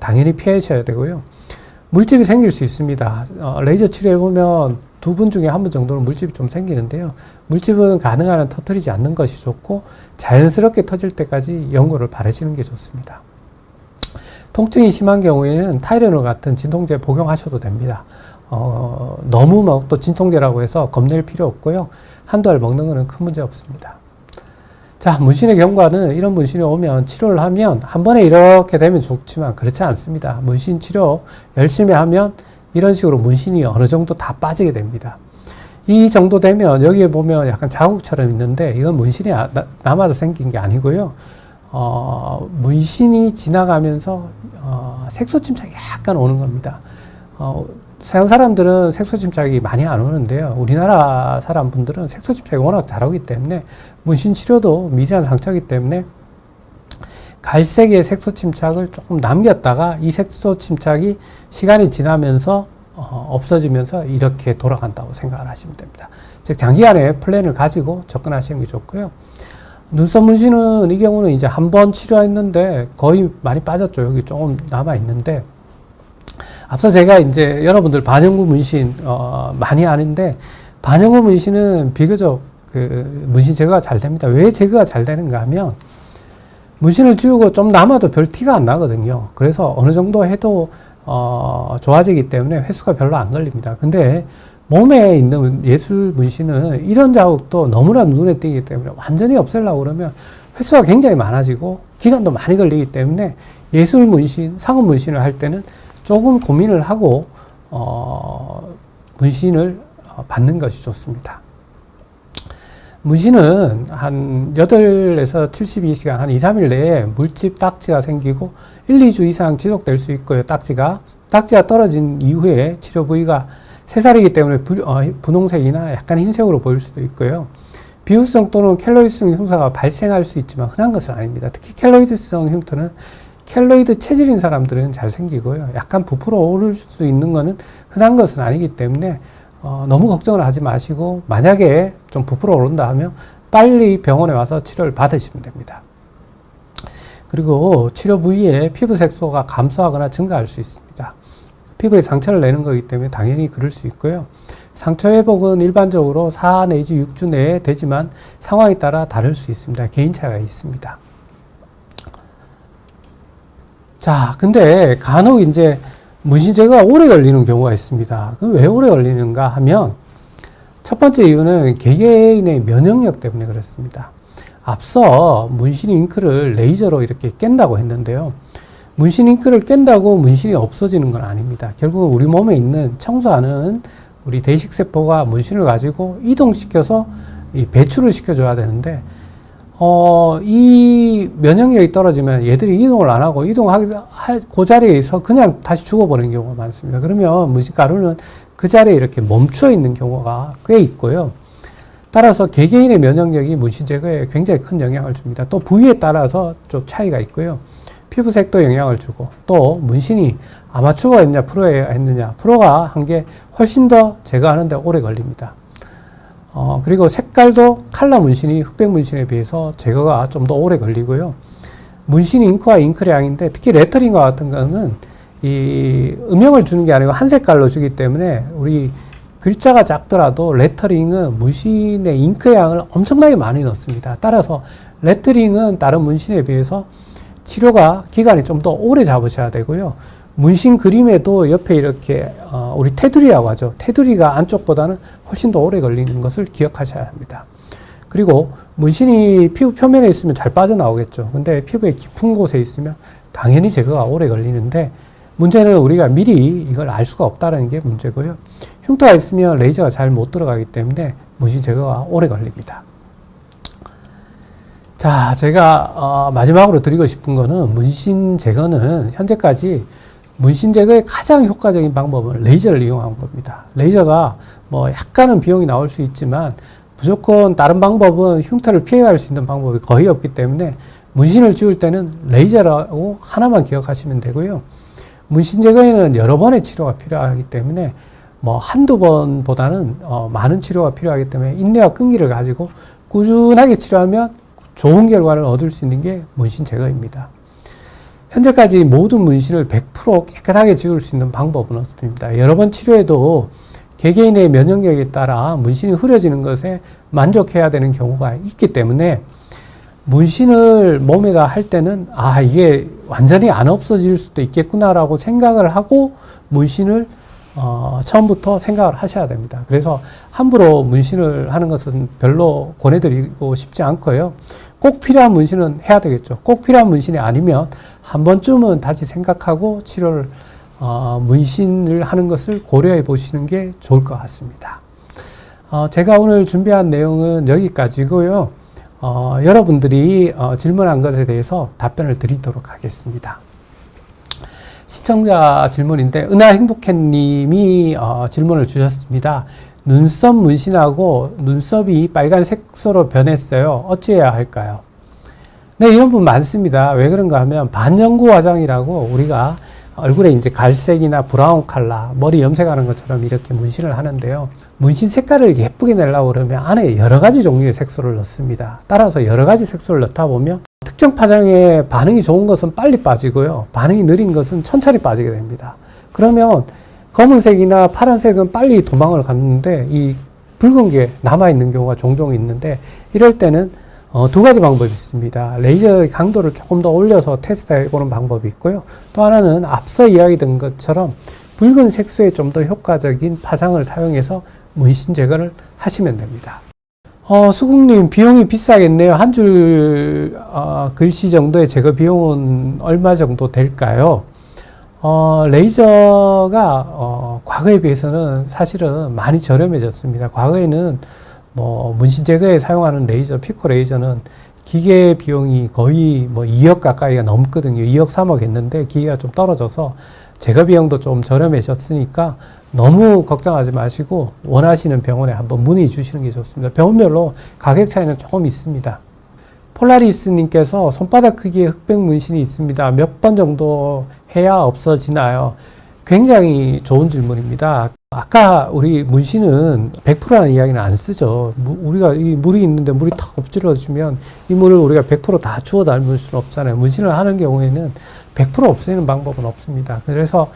당연히 피하셔야 되고요. 물집이 생길 수 있습니다. 레이저 치료해보면 2분 중에 1분 정도는 물집이 좀 생기는데요. 물집은 가능한 한 터뜨리지 않는 것이 좋고 자연스럽게 터질 때까지 연고를 바르시는 게 좋습니다. 통증이 심한 경우에는 타이레놀 같은 진통제 복용하셔도 됩니다. 너무 막 또 진통제라고 해서 겁낼 필요 없고요. 한두 알 먹는 거는 큰 문제 없습니다. 자, 문신의 경과는 이런 문신이 오면 치료를 하면 한 번에 이렇게 되면 좋지만 그렇지 않습니다. 문신 치료 열심히 하면 이런 식으로 문신이 어느 정도 다 빠지게 됩니다. 이 정도 되면 여기에 보면 약간 자국처럼 있는데 이건 문신이 남아서 생긴 게 아니고요. 문신이 지나가면서 색소 침착이 약간 오는 겁니다. 서양 사람들은 색소 침착이 많이 안 오는데요. 우리나라 사람분들은 색소 침착이 워낙 잘 오기 때문에 문신 치료도 미세한 상처이기 때문에 갈색의 색소 침착을 조금 남겼다가 이 색소 침착이 시간이 지나면서 없어지면서 이렇게 돌아간다고 생각을 하시면 됩니다. 즉 장기간의 플랜을 가지고 접근하시는 게 좋고요. 눈썹 문신은 이 경우는 이제 한 번 치료했는데 거의 많이 빠졌죠. 여기 조금 남아 있는데 앞서 제가 이제 여러분들 반영구 문신 많이 아는데 반영구 문신은 비교적 그 문신 제거가 잘 됩니다. 왜 제거가 잘 되는가 하면 문신을 지우고 좀 남아도 별 티가 안 나거든요. 그래서 어느 정도 해도 좋아지기 때문에 횟수가 별로 안 걸립니다. 근데 몸에 있는 예술 문신은 이런 자국도 너무나 눈에 띄기 때문에 완전히 없애려고 그러면 횟수가 굉장히 많아지고 기간도 많이 걸리기 때문에 예술 문신, 상업 문신을 할 때는 조금 고민을 하고 문신을 받는 것이 좋습니다. 문신은 한 8에서 72시간, 한 2, 3일 내에 물집 딱지가 생기고 1, 2주 이상 지속될 수 있고요. 딱지가 떨어진 이후에 치료 부위가 새살이기 때문에 분홍색이나 약간 흰색으로 보일 수도 있고요. 비후성 또는 켈로이드성 흉터가 발생할 수 있지만 흔한 것은 아닙니다. 특히 켈로이드성 흉터는 켈로이드 체질인 사람들은 잘 생기고요. 약간 부풀어 오를 수 있는 것은 흔한 것은 아니기 때문에 너무 걱정을 하지 마시고, 만약에 좀 부풀어 오른다 하면 빨리 병원에 와서 치료를 받으시면 됩니다. 그리고 치료 부위에 피부 색소가 감소하거나 증가할 수 있습니다. 피부에 상처를 내는 거기 때문에 당연히 그럴 수 있고요. 상처 회복은 일반적으로 4 내지 6주 내에 되지만 상황에 따라 다를 수 있습니다. 개인차가 있습니다. 자, 근데 간혹 이제 문신 제거가 오래 걸리는 경우가 있습니다. 그럼 왜 오래 걸리는가 하면, 첫 번째 이유는 개개인의 면역력 때문에 그렇습니다. 앞서 문신 잉크를 레이저로 이렇게 깬다고 했는데요. 문신 잉크를 깬다고 문신이 없어지는 건 아닙니다. 결국 우리 몸에 있는 청소하는 우리 대식세포가 문신을 가지고 이동시켜서 배출을 시켜줘야 되는데, 이 면역력이 떨어지면 얘들이 이동을 안 하고 그 자리에서 그냥 다시 죽어버리는 경우가 많습니다. 그러면 문신가루는 그 자리에 이렇게 멈춰 있는 경우가 꽤 있고요. 따라서 개개인의 면역력이 문신 제거에 굉장히 큰 영향을 줍니다. 또 부위에 따라서 좀 차이가 있고요. 피부색도 영향을 주고, 또 문신이 아마추어가 했느냐 프로가 했느냐, 프로가 한 게 훨씬 더 제거하는데 오래 걸립니다. 그리고 색깔도 칼라 문신이 흑백 문신에 비해서 제거가 좀 더 오래 걸리고요. 문신 잉크와 잉크량인데, 특히 레터링과 같은 거는 이 음영을 주는 게 아니고 한 색깔로 주기 때문에 우리 글자가 작더라도 레터링은 문신의 잉크량을 엄청나게 많이 넣습니다. 따라서 레터링은 다른 문신에 비해서 치료가 기간이 좀 더 오래 잡으셔야 되고요. 문신 그림에도 옆에 이렇게 우리 테두리라고 하죠. 테두리가 안쪽보다는 훨씬 더 오래 걸리는 것을 기억하셔야 합니다. 그리고 문신이 피부 표면에 있으면 잘 빠져나오겠죠. 근데 피부에 깊은 곳에 있으면 당연히 제거가 오래 걸리는데, 문제는 우리가 미리 이걸 알 수가 없다는 게 문제고요. 흉터가 있으면 레이저가 잘 못 들어가기 때문에 문신 제거가 오래 걸립니다. 자, 제가 마지막으로 드리고 싶은 거는, 문신 제거는 현재까지 문신 제거의 가장 효과적인 방법은 레이저를 이용한 겁니다. 레이저가 뭐 약간은 비용이 나올 수 있지만 무조건 다른 방법은 흉터를 피해갈 수 있는 방법이 거의 없기 때문에 문신을 지울 때는 레이저라고 하나만 기억하시면 되고요. 문신 제거에는 여러 번의 치료가 필요하기 때문에 뭐 한두 번보다는 많은 치료가 필요하기 때문에 인내와 끈기를 가지고 꾸준하게 치료하면 좋은 결과를 얻을 수 있는 게 문신 제거입니다. 현재까지 모든 문신을 100% 깨끗하게 지울 수 있는 방법은 없습니다. 여러 번 치료해도 개개인의 면역력에 따라 문신이 흐려지는 것에 만족해야 되는 경우가 있기 때문에, 문신을 몸에다 할 때는 이게 완전히 안 없어질 수도 있겠구나라고 생각을 하고 문신을 처음부터 생각을 하셔야 됩니다. 그래서 함부로 문신을 하는 것은 별로 권해드리고 싶지 않고요. 꼭 필요한 문신은 해야 되겠죠. 꼭 필요한 문신이 아니면 한 번쯤은 다시 생각하고 치료를 문신을 하는 것을 고려해 보시는 게 좋을 것 같습니다. 제가 오늘 준비한 내용은 여기까지고요. 여러분들이 질문한 것에 대해서 답변을 드리도록 하겠습니다. 시청자 질문인데, 은하행복해님이 질문을 주셨습니다. 눈썹 문신하고 눈썹이 빨간 색소로 변했어요. 어찌해야 할까요? 네, 이런 분 많습니다. 왜 그런가 하면 반영구 화장이라고 우리가 얼굴에 이제 갈색이나 브라운 컬러, 머리 염색하는 것처럼 이렇게 문신을 하는데요. 문신 색깔을 예쁘게 내려고 그러면 안에 여러 가지 종류의 색소를 넣습니다. 따라서 여러 가지 색소를 넣다 보면 특정 파장에 반응이 좋은 것은 빨리 빠지고요. 반응이 느린 것은 천천히 빠지게 됩니다. 그러면 검은색이나 파란색은 빨리 도망을 갔는데 이 붉은 게 남아있는 경우가 종종 있는데, 이럴 때는 두 가지 방법이 있습니다. 레이저의 강도를 조금 더 올려서 테스트해 보는 방법이 있고요. 또 하나는 앞서 이야기된 것처럼 붉은 색소에 좀 더 효과적인 파장을 사용해서 문신 제거를 하시면 됩니다. 수국님, 비용이 비싸겠네요. 한 줄 글씨 정도의 제거 비용은 얼마 정도 될까요? 레이저가 과거에 비해서는 사실은 많이 저렴해졌습니다. 과거에는 뭐 문신 제거에 사용하는 레이저, 피코 레이저는 기계 비용이 거의 뭐 2억 가까이가 넘거든요. 2억, 3억 했는데 기계가 좀 떨어져서 제거 비용도 좀 저렴해졌으니까 너무 걱정하지 마시고 원하시는 병원에 한번 문의 주시는 게 좋습니다. 병원별로 가격 차이는 조금 있습니다. 폴라리스님께서 손바닥 크기의 흑백 문신이 있습니다. 몇 번 정도 해야 없어지나요? 굉장히 좋은 질문입니다. 아까 우리 문신은 100%라는 이야기는 안 쓰죠. 우리가 이 물이 있는데 물이 탁 엎질러지면 이 물을 우리가 100%다 주워 담을 수는 없잖아요. 문신을 하는 경우에는 100% 없애는 방법은 없습니다. 그래서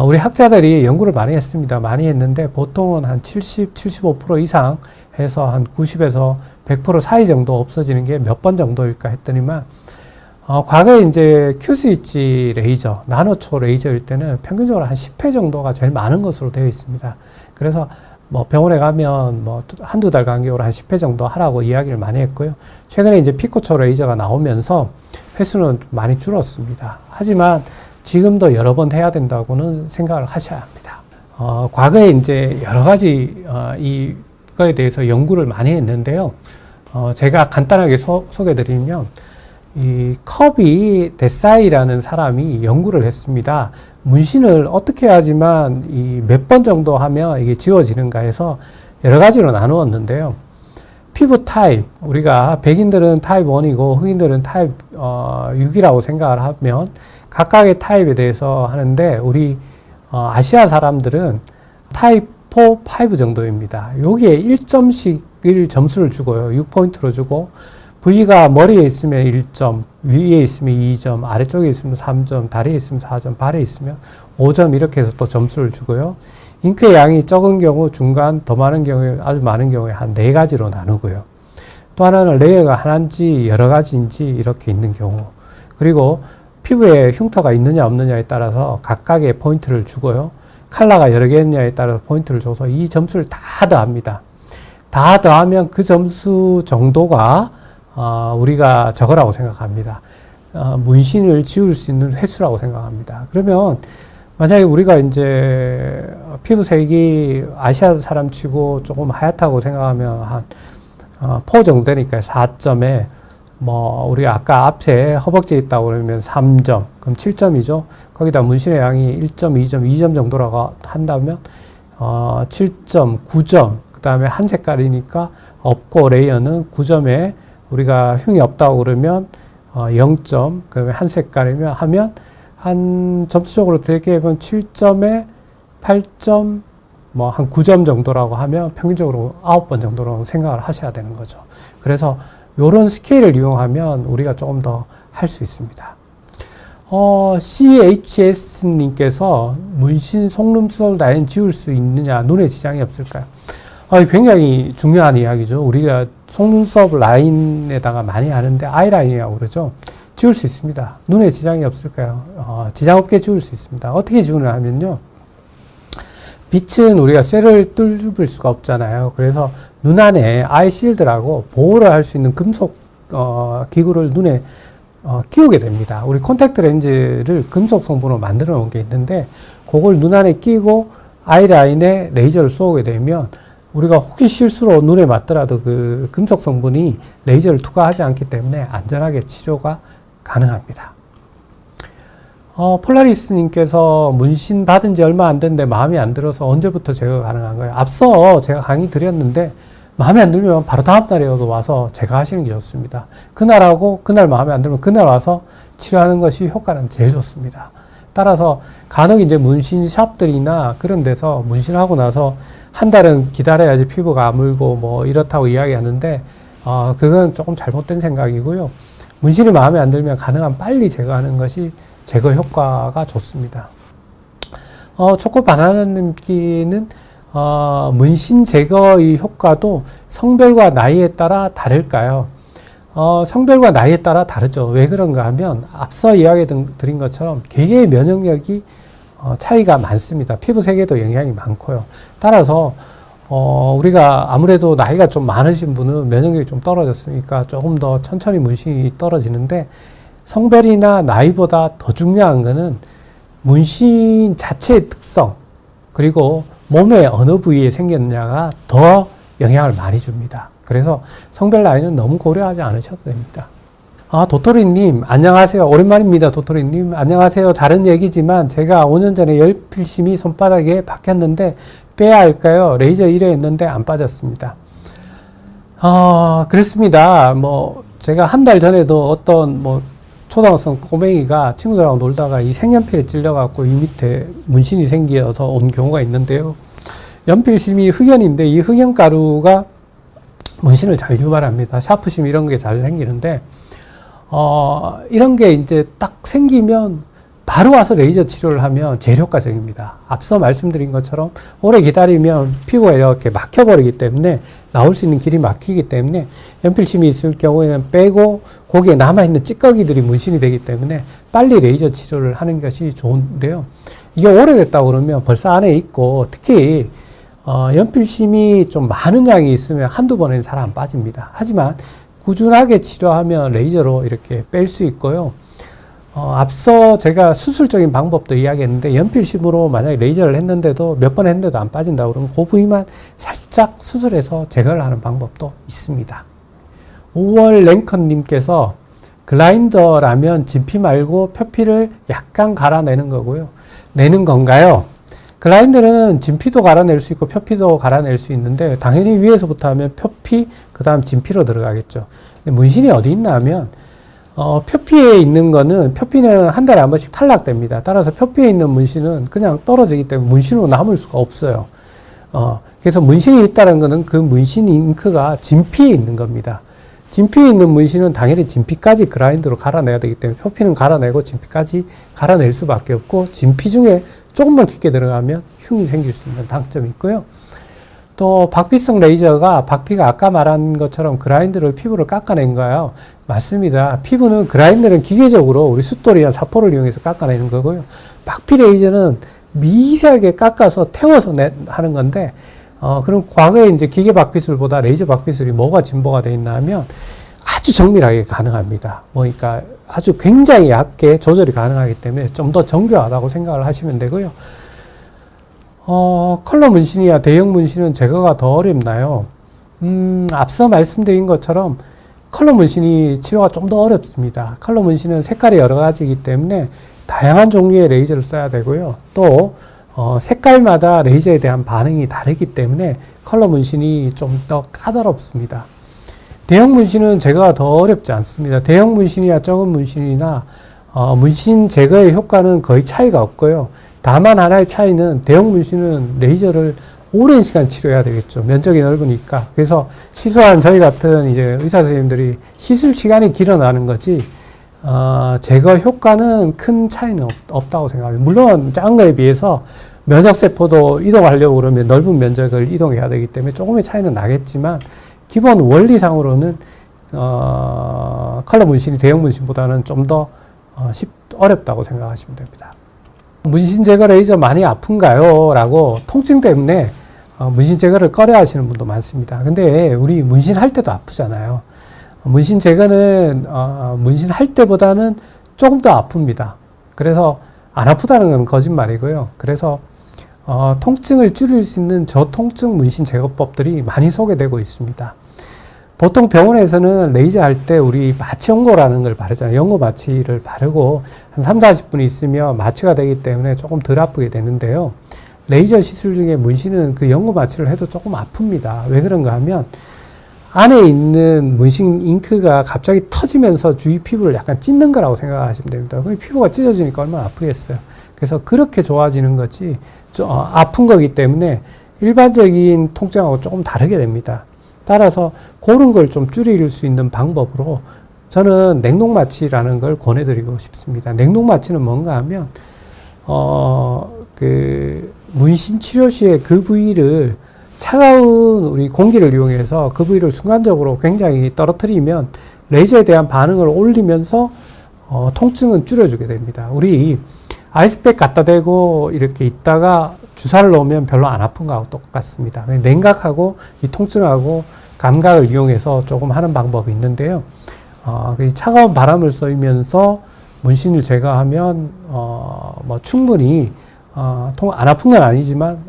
우리 학자들이 연구를 많이 했습니다. 많이 했는데 보통은 한 70, 75% 이상 해서 한 90에서 100% 사이 정도 없어지는 게 몇 번 정도일까 했더니만 과거에 이제 Q-스위치 레이저, 나노초 레이저일 때는 평균적으로 한 10회 정도가 제일 많은 것으로 되어 있습니다. 그래서 뭐 병원에 가면 뭐 한두 달 간격으로 한 10회 정도 하라고 이야기를 많이 했고요. 최근에 이제 피코초 레이저가 나오면서 회수는 많이 줄었습니다. 하지만 지금도 여러 번 해야 된다고는 생각을 하셔야 합니다. 과거에 이제 여러 가지 이거에 대해서 연구를 많이 했는데요. 제가 간단하게 소개드리면 이 커비 데사이라는 사람이 연구를 했습니다. 문신을 어떻게 하지만 이 몇 번 정도 하면 이게 지워지는가 해서 여러 가지로 나누었는데요. 피부 타입, 우리가 백인들은 타입 1이고 흑인들은 타입 6이라고 생각을 하면 각각의 타입에 대해서 하는데 우리 아시아 사람들은 타입 4, 5 정도입니다. 여기에 1점씩을 점수를 주고요. 6포인트로 주고 부위가 머리에 있으면 1점, 위에 있으면 2점, 아래쪽에 있으면 3점, 다리에 있으면 4점, 발에 있으면 5점 이렇게 해서 또 점수를 주고요. 잉크의 양이 적은 경우, 중간, 더 많은 경우에, 아주 많은 경우에 한 4가지로 나누고요. 또 하나는 레이어가 하나인지 여러 가지인지 이렇게 있는 경우. 그리고 피부에 흉터가 있느냐 없느냐에 따라서 각각의 포인트를 주고요. 컬러가 여러 개냐에 따라서 포인트를 줘서 이 점수를 다 더합니다. 다 더하면 그 점수 정도가 우리가 저거라고 생각합니다. 문신을 지울 수 있는 횟수라고 생각합니다. 그러면 만약에 우리가 이제 피부색이 아시아 사람 치고 조금 하얗다고 생각하면 한 4 정도 되니까 4점에 뭐 우리가 아까 앞에 허벅지에 있다고 그러면 3점, 그럼 7점이죠. 거기다 문신의 양이 1점, 2점, 2점 정도라고 한다면 7점, 9점, 그 다음에 한 색깔이니까 없고 레이어는 9점에 우리가 흉이 없다고 그러면 0점, 그러면 한 색깔이면 하면 한 점수적으로 되게 보면 7점에 8점, 뭐 한 9점 정도라고 하면 평균적으로 9번 정도로 생각을 하셔야 되는 거죠. 그래서 이런 스케일을 이용하면 우리가 조금 더 할 수 있습니다. CHS님께서 문신 속눈썹 라인 지울 수 있느냐, 눈에 지장이 없을까요? 굉장히 중요한 이야기죠. 우리가 속눈썹 라인에다가 많이 하는데 아이라인이라고 그러죠. 지울 수 있습니다. 눈에 지장이 없을까요? 지장 없게 지울 수 있습니다. 어떻게 지우냐 하면요. 빛은 우리가 쇠를 뚫을 수가 없잖아요. 그래서 눈 안에 아이 실드라고 보호를 할 수 있는 금속 기구를 눈에 끼우게 됩니다. 우리 콘택트 렌즈를 금속 성분으로 만들어 놓은 게 있는데 그걸 눈 안에 끼고 아이라인에 레이저를 쏘게 되면 우리가 혹시 실수로 눈에 맞더라도 그 금속 성분이 레이저를 투과하지 않기 때문에 안전하게 치료가 가능합니다. 폴라리스님께서 문신 받은 지 얼마 안 됐는데 마음에 안 들어서 언제부터 제거가 가능한 거예요? 앞서 제가 강의 드렸는데 마음에 안 들면 바로 다음 날에도 와서 제거하시는 게 좋습니다. 그날하고 그날 마음에 안 들면 그날 와서 치료하는 것이 효과는 제일 좋습니다. 따라서 간혹 이제 문신 샵들이나 그런 데서 문신하고 나서 한 달은 기다려야지 피부가 아물고 뭐 이렇다고 이야기하는데 그건 조금 잘못된 생각이고요. 문신이 마음에 안 들면 가능한 빨리 제거하는 것이 제거 효과가 좋습니다. 초코바나나님께는 문신 제거의 효과도 성별과 나이에 따라 다를까요? 성별과 나이에 따라 다르죠. 왜 그런가 하면 앞서 이야기 드린 것처럼 개개의 면역력이 차이가 많습니다. 피부색에도 영향이 많고요. 따라서 우리가 아무래도 나이가 좀 많으신 분은 면역력이 좀 떨어졌으니까 조금 더 천천히 문신이 떨어지는데 성별이나 나이보다 더 중요한 거는 문신 자체의 특성, 그리고 몸의 어느 부위에 생겼느냐가 더 영향을 많이 줍니다. 그래서 성별 나이는 너무 고려하지 않으셔도 됩니다. 도토리님, 안녕하세요. 오랜만입니다. 도토리님, 안녕하세요. 다른 얘기지만 제가 5년 전에 열필심이 손바닥에 박혔는데 빼야 할까요? 레이저 1회 했는데 안 빠졌습니다. 그렇습니다. 제가 한 달 전에도 어떤 초등학생 꼬맹이가 친구들하고 놀다가 이 색연필에 찔려갖고 이 밑에 문신이 생겨서 온 경우가 있는데요. 연필심이 흑연인데 이 흑연가루가 문신을 잘 유발합니다. 샤프심 이런 게 잘 생기는데, 이런 게 이제 딱 생기면 바로 와서 레이저 치료를 하면 제일 효과적입니다. 앞서 말씀드린 것처럼 오래 기다리면 피부가 이렇게 막혀버리기 때문에 나올 수 있는 길이 막히기 때문에 연필심이 있을 경우에는 빼고 거기에 남아있는 찌꺼기들이 문신이 되기 때문에 빨리 레이저 치료를 하는 것이 좋은데요. 이게 오래됐다고 그러면 벌써 안에 있고, 특히 연필심이 좀 많은 양이 있으면 한두 번에는 잘 안 빠집니다. 하지만 꾸준하게 치료하면 레이저로 이렇게 뺄 수 있고요. 앞서 제가 수술적인 방법도 이야기했는데, 연필심으로 만약에 레이저를 했는데도 몇 번 했는데도 안 빠진다 그러면 그 부위만 살짝 수술해서 제거를 하는 방법도 있습니다. 5월 랭컨님께서 글라인더라면 진피 말고 표피를 약간 갈아내는 거고요. 내는 건가요? 글라인더는 진피도 갈아낼 수 있고 표피도 갈아낼 수 있는데, 당연히 위에서부터 하면 표피, 그 다음 진피로 들어가겠죠. 근데 문신이 어디 있나 하면, 표피에 있는 거는, 표피는 한 달에 한 번씩 탈락됩니다. 따라서 표피에 있는 문신은 그냥 떨어지기 때문에 문신으로 남을 수가 없어요. 그래서 문신이 있다는 거는 그 문신 잉크가 진피에 있는 겁니다. 진피에 있는 문신은 당연히 진피까지 그라인더로 갈아내야 되기 때문에 표피는 갈아내고 진피까지 갈아낼 수밖에 없고, 진피 중에 조금만 깊게 들어가면 흉이 생길 수 있는 단점이 있고요. 또 박피성 레이저가 박피가 아까 말한 것처럼 그라인더를 피부를 깎아낸 거예요. 맞습니다. 피부는 그라인더는 기계적으로 우리 숫돌이나 사포를 이용해서 깎아내는 거고요. 박피 레이저는 미세하게 깎아서 태워서 하는 건데, 그럼 과거에 이제 기계 박피술보다 레이저 박피술이 뭐가 진보가 되어 있나 하면 아주 정밀하게 가능합니다. 그러니까 아주 굉장히 얇게 조절이 가능하기 때문에 좀 더 정교하다고 생각을 하시면 되고요. 컬러 문신이야 대형 문신은 제거가 더 어렵나요? 앞서 말씀드린 것처럼 컬러 문신이 치료가 좀 더 어렵습니다. 컬러 문신은 색깔이 여러 가지이기 때문에 다양한 종류의 레이저를 써야 되고요. 또 색깔마다 레이저에 대한 반응이 다르기 때문에 컬러 문신이 좀 더 까다롭습니다. 대형 문신은 제거가 더 어렵지 않습니다. 대형 문신이나 적은 문신이나 문신 제거의 효과는 거의 차이가 없고요. 다만 하나의 차이는 대형 문신은 레이저를 오랜 시간 치료해야 되겠죠. 면적이 넓으니까. 그래서 시술한 저희 같은 이제 의사 선생님들이 시술 시간이 길어나는 거지, 제거 효과는 큰 차이는 없다고 생각합니다. 물론 작은 거에 비해서 면역세포도 이동하려고 그러면 넓은 면적을 이동해야 되기 때문에 조금의 차이는 나겠지만, 기본 원리상으로는 컬러 문신이 대형 문신보다는 좀 더 어렵다고 생각하시면 됩니다. 문신 제거 레이저 많이 아픈가요? 라고 통증 때문에 문신 제거를 꺼려 하시는 분도 많습니다. 근데 우리 문신 할 때도 아프잖아요. 문신 제거는 문신 할 때보다는 조금 더 아픕니다. 그래서 안 아프다는 건 거짓말이고요. 그래서 통증을 줄일 수 있는 저통증 문신 제거법들이 많이 소개되고 있습니다. 보통 병원에서는 레이저 할 때 우리 마취 연고라는 걸 바르잖아요. 연고 마취를 바르고 한 3, 40분 있으면 마취가 되기 때문에 조금 덜 아프게 되는데요. 레이저 시술 중에 문신은 그 연고 마취를 해도 조금 아픕니다. 왜 그런가 하면 안에 있는 문신 잉크가 갑자기 터지면서 주위 피부를 약간 찢는 거라고 생각하시면 됩니다. 그 피부가 찢어지니까 얼마나 아프겠어요. 그래서 그렇게 좋아지는 거지 아픈 거기 때문에 일반적인 통증하고 조금 다르게 됩니다. 따라서 그런 걸 좀 줄일 수 있는 방법으로 저는 냉동 마취라는 걸 권해드리고 싶습니다. 냉동 마취는 뭔가 하면 그 문신 치료 시에 그 부위를 차가운 우리 공기를 이용해서 그 부위를 순간적으로 굉장히 떨어뜨리면 레이저에 대한 반응을 올리면서 통증은 줄여주게 됩니다. 우리 아이스팩 갖다 대고 이렇게 있다가 주사를 놓으면 별로 안 아픈 거하고 똑같습니다. 냉각하고 이 통증하고 감각을 이용해서 조금 하는 방법이 있는데요. 차가운 바람을 쏘면서 문신을 제거하면 뭐 충분히 안 아픈 건 아니지만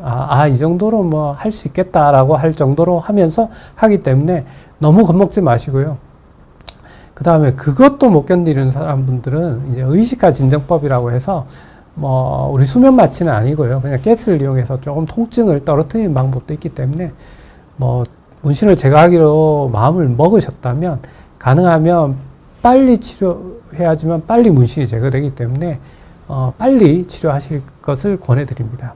이 정도로 뭐 할 수 있겠다라고 할 정도로 하면서 하기 때문에 너무 겁먹지 마시고요. 그 다음에 그것도 못 견디는 사람분들은 이제 의식화 진정법이라고 해서 뭐 우리 수면 마취는 아니고요. 그냥 가스를 이용해서 조금 통증을 떨어뜨리는 방법도 있기 때문에 뭐 문신을 제거하기로 마음을 먹으셨다면 가능하면 빨리 치료해야지만 빨리 문신이 제거되기 때문에 빨리 치료하실 것을 권해드립니다.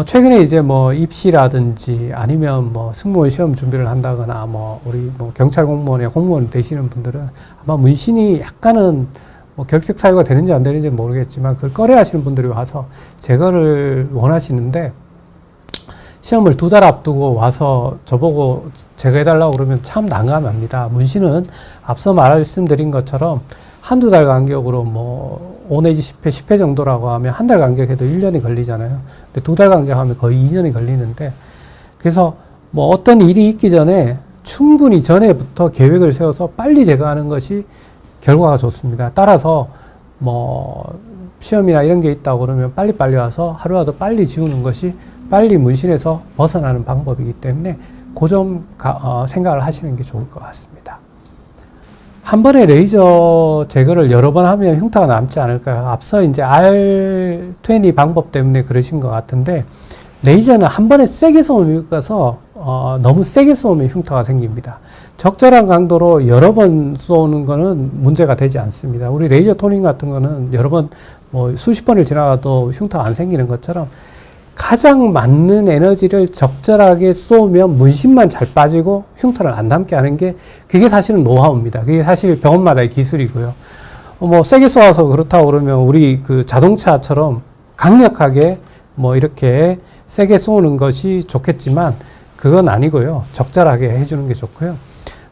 최근에 이제 뭐 입시라든지 아니면 뭐 승무원 시험 준비를 한다거나 우리 경찰 공무원의 공무원 되시는 분들은 아마 문신이 약간은 뭐 결격 사유가 되는지 안 되는지 모르겠지만 그걸 꺼려 하시는 분들이 와서 제거를 원하시는데 시험을 2달 앞두고 와서 저보고 제거해달라고 그러면 참 난감합니다. 문신은 앞서 말씀드린 것처럼 한두 달 간격으로 뭐 5 내지 10회 정도라고 하면 한 달 간격해도 1년이 걸리잖아요. 근데 2달 간격하면 거의 2년이 걸리는데 그래서 뭐 어떤 일이 있기 전에 충분히 전에부터 계획을 세워서 빨리 제거하는 것이 결과가 좋습니다. 따라서 뭐 시험이나 이런 게 있다고 그러면 빨리 와서 하루라도 빨리 지우는 것이 빨리 문신에서 벗어나는 방법이기 때문에 그 점 생각을 하시는 게 좋을 것 같습니다. 한 번에 레이저 제거를 여러 번 하면 흉터가 남지 않을까요? 앞서 이제 R20 방법 때문에 그러신 것 같은데 레이저는 한 번에 세게 쏘면서 너무 세게 쏘면 흉터가 생깁니다. 적절한 강도로 여러 번 쏘는 거는 문제가 되지 않습니다. 우리 레이저 토닝 같은 거는 여러 번 뭐 수십 번을 지나가도 흉터가 안 생기는 것처럼 가장 맞는 에너지를 적절하게 쏘면 문신만 잘 빠지고 흉터를 안 남게 하는 게 그게 사실은 노하우입니다. 그게 사실 병원마다의 기술이고요. 뭐 세게 쏘아서 그렇다고 그러면 우리 그 자동차처럼 강력하게 뭐 이렇게 세게 쏘는 것이 좋겠지만 그건 아니고요. 적절하게 해주는 게 좋고요.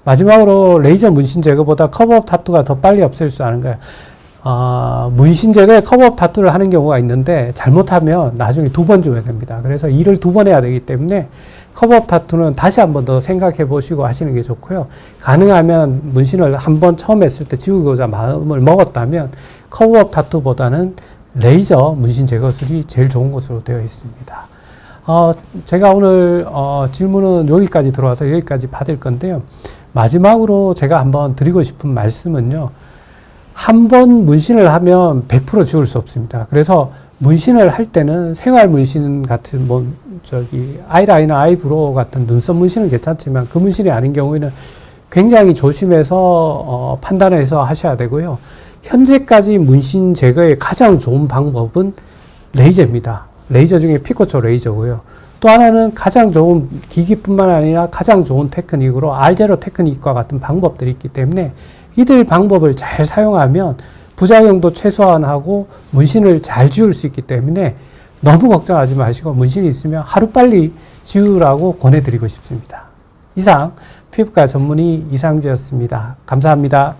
마지막으로 레이저 문신 제거보다 커버업 타투가 더 빨리 없앨 수 아는가요? 문신 제거에 커버업 타투를 하는 경우가 있는데 잘못하면 나중에 2번 줘야 됩니다. 그래서 일을 2번 해야 되기 때문에 커버업 타투는 다시 한 번 더 생각해 보시고 하시는 게 좋고요. 가능하면 문신을 한 번 처음 했을 때 지우고자 마음을 먹었다면 커버업 타투보다는 레이저 문신 제거술이 제일 좋은 것으로 되어 있습니다. 제가 오늘 질문은 여기까지 들어와서 여기까지 받을 건데요. 마지막으로 제가 한번 드리고 싶은 말씀은요. 한 번 문신을 하면 100% 지울 수 없습니다. 그래서 문신을 할 때는 생활 문신 같은 아이라이너, 아이브로우 같은 눈썹 문신은 괜찮지만 그 문신이 아닌 경우에는 굉장히 조심해서 판단해서 하셔야 되고요. 현재까지 문신 제거의 가장 좋은 방법은 레이저입니다. 레이저 중에 피코초 레이저고요. 또 하나는 가장 좋은 기기뿐만 아니라 가장 좋은 테크닉으로 R0 테크닉과 같은 방법들이 있기 때문에 이들 방법을 잘 사용하면 부작용도 최소화하고 문신을 잘 지울 수 있기 때문에 너무 걱정하지 마시고 문신이 있으면 하루빨리 지우라고 권해드리고 싶습니다. 이상 피부과 전문의 이상주였습니다. 감사합니다.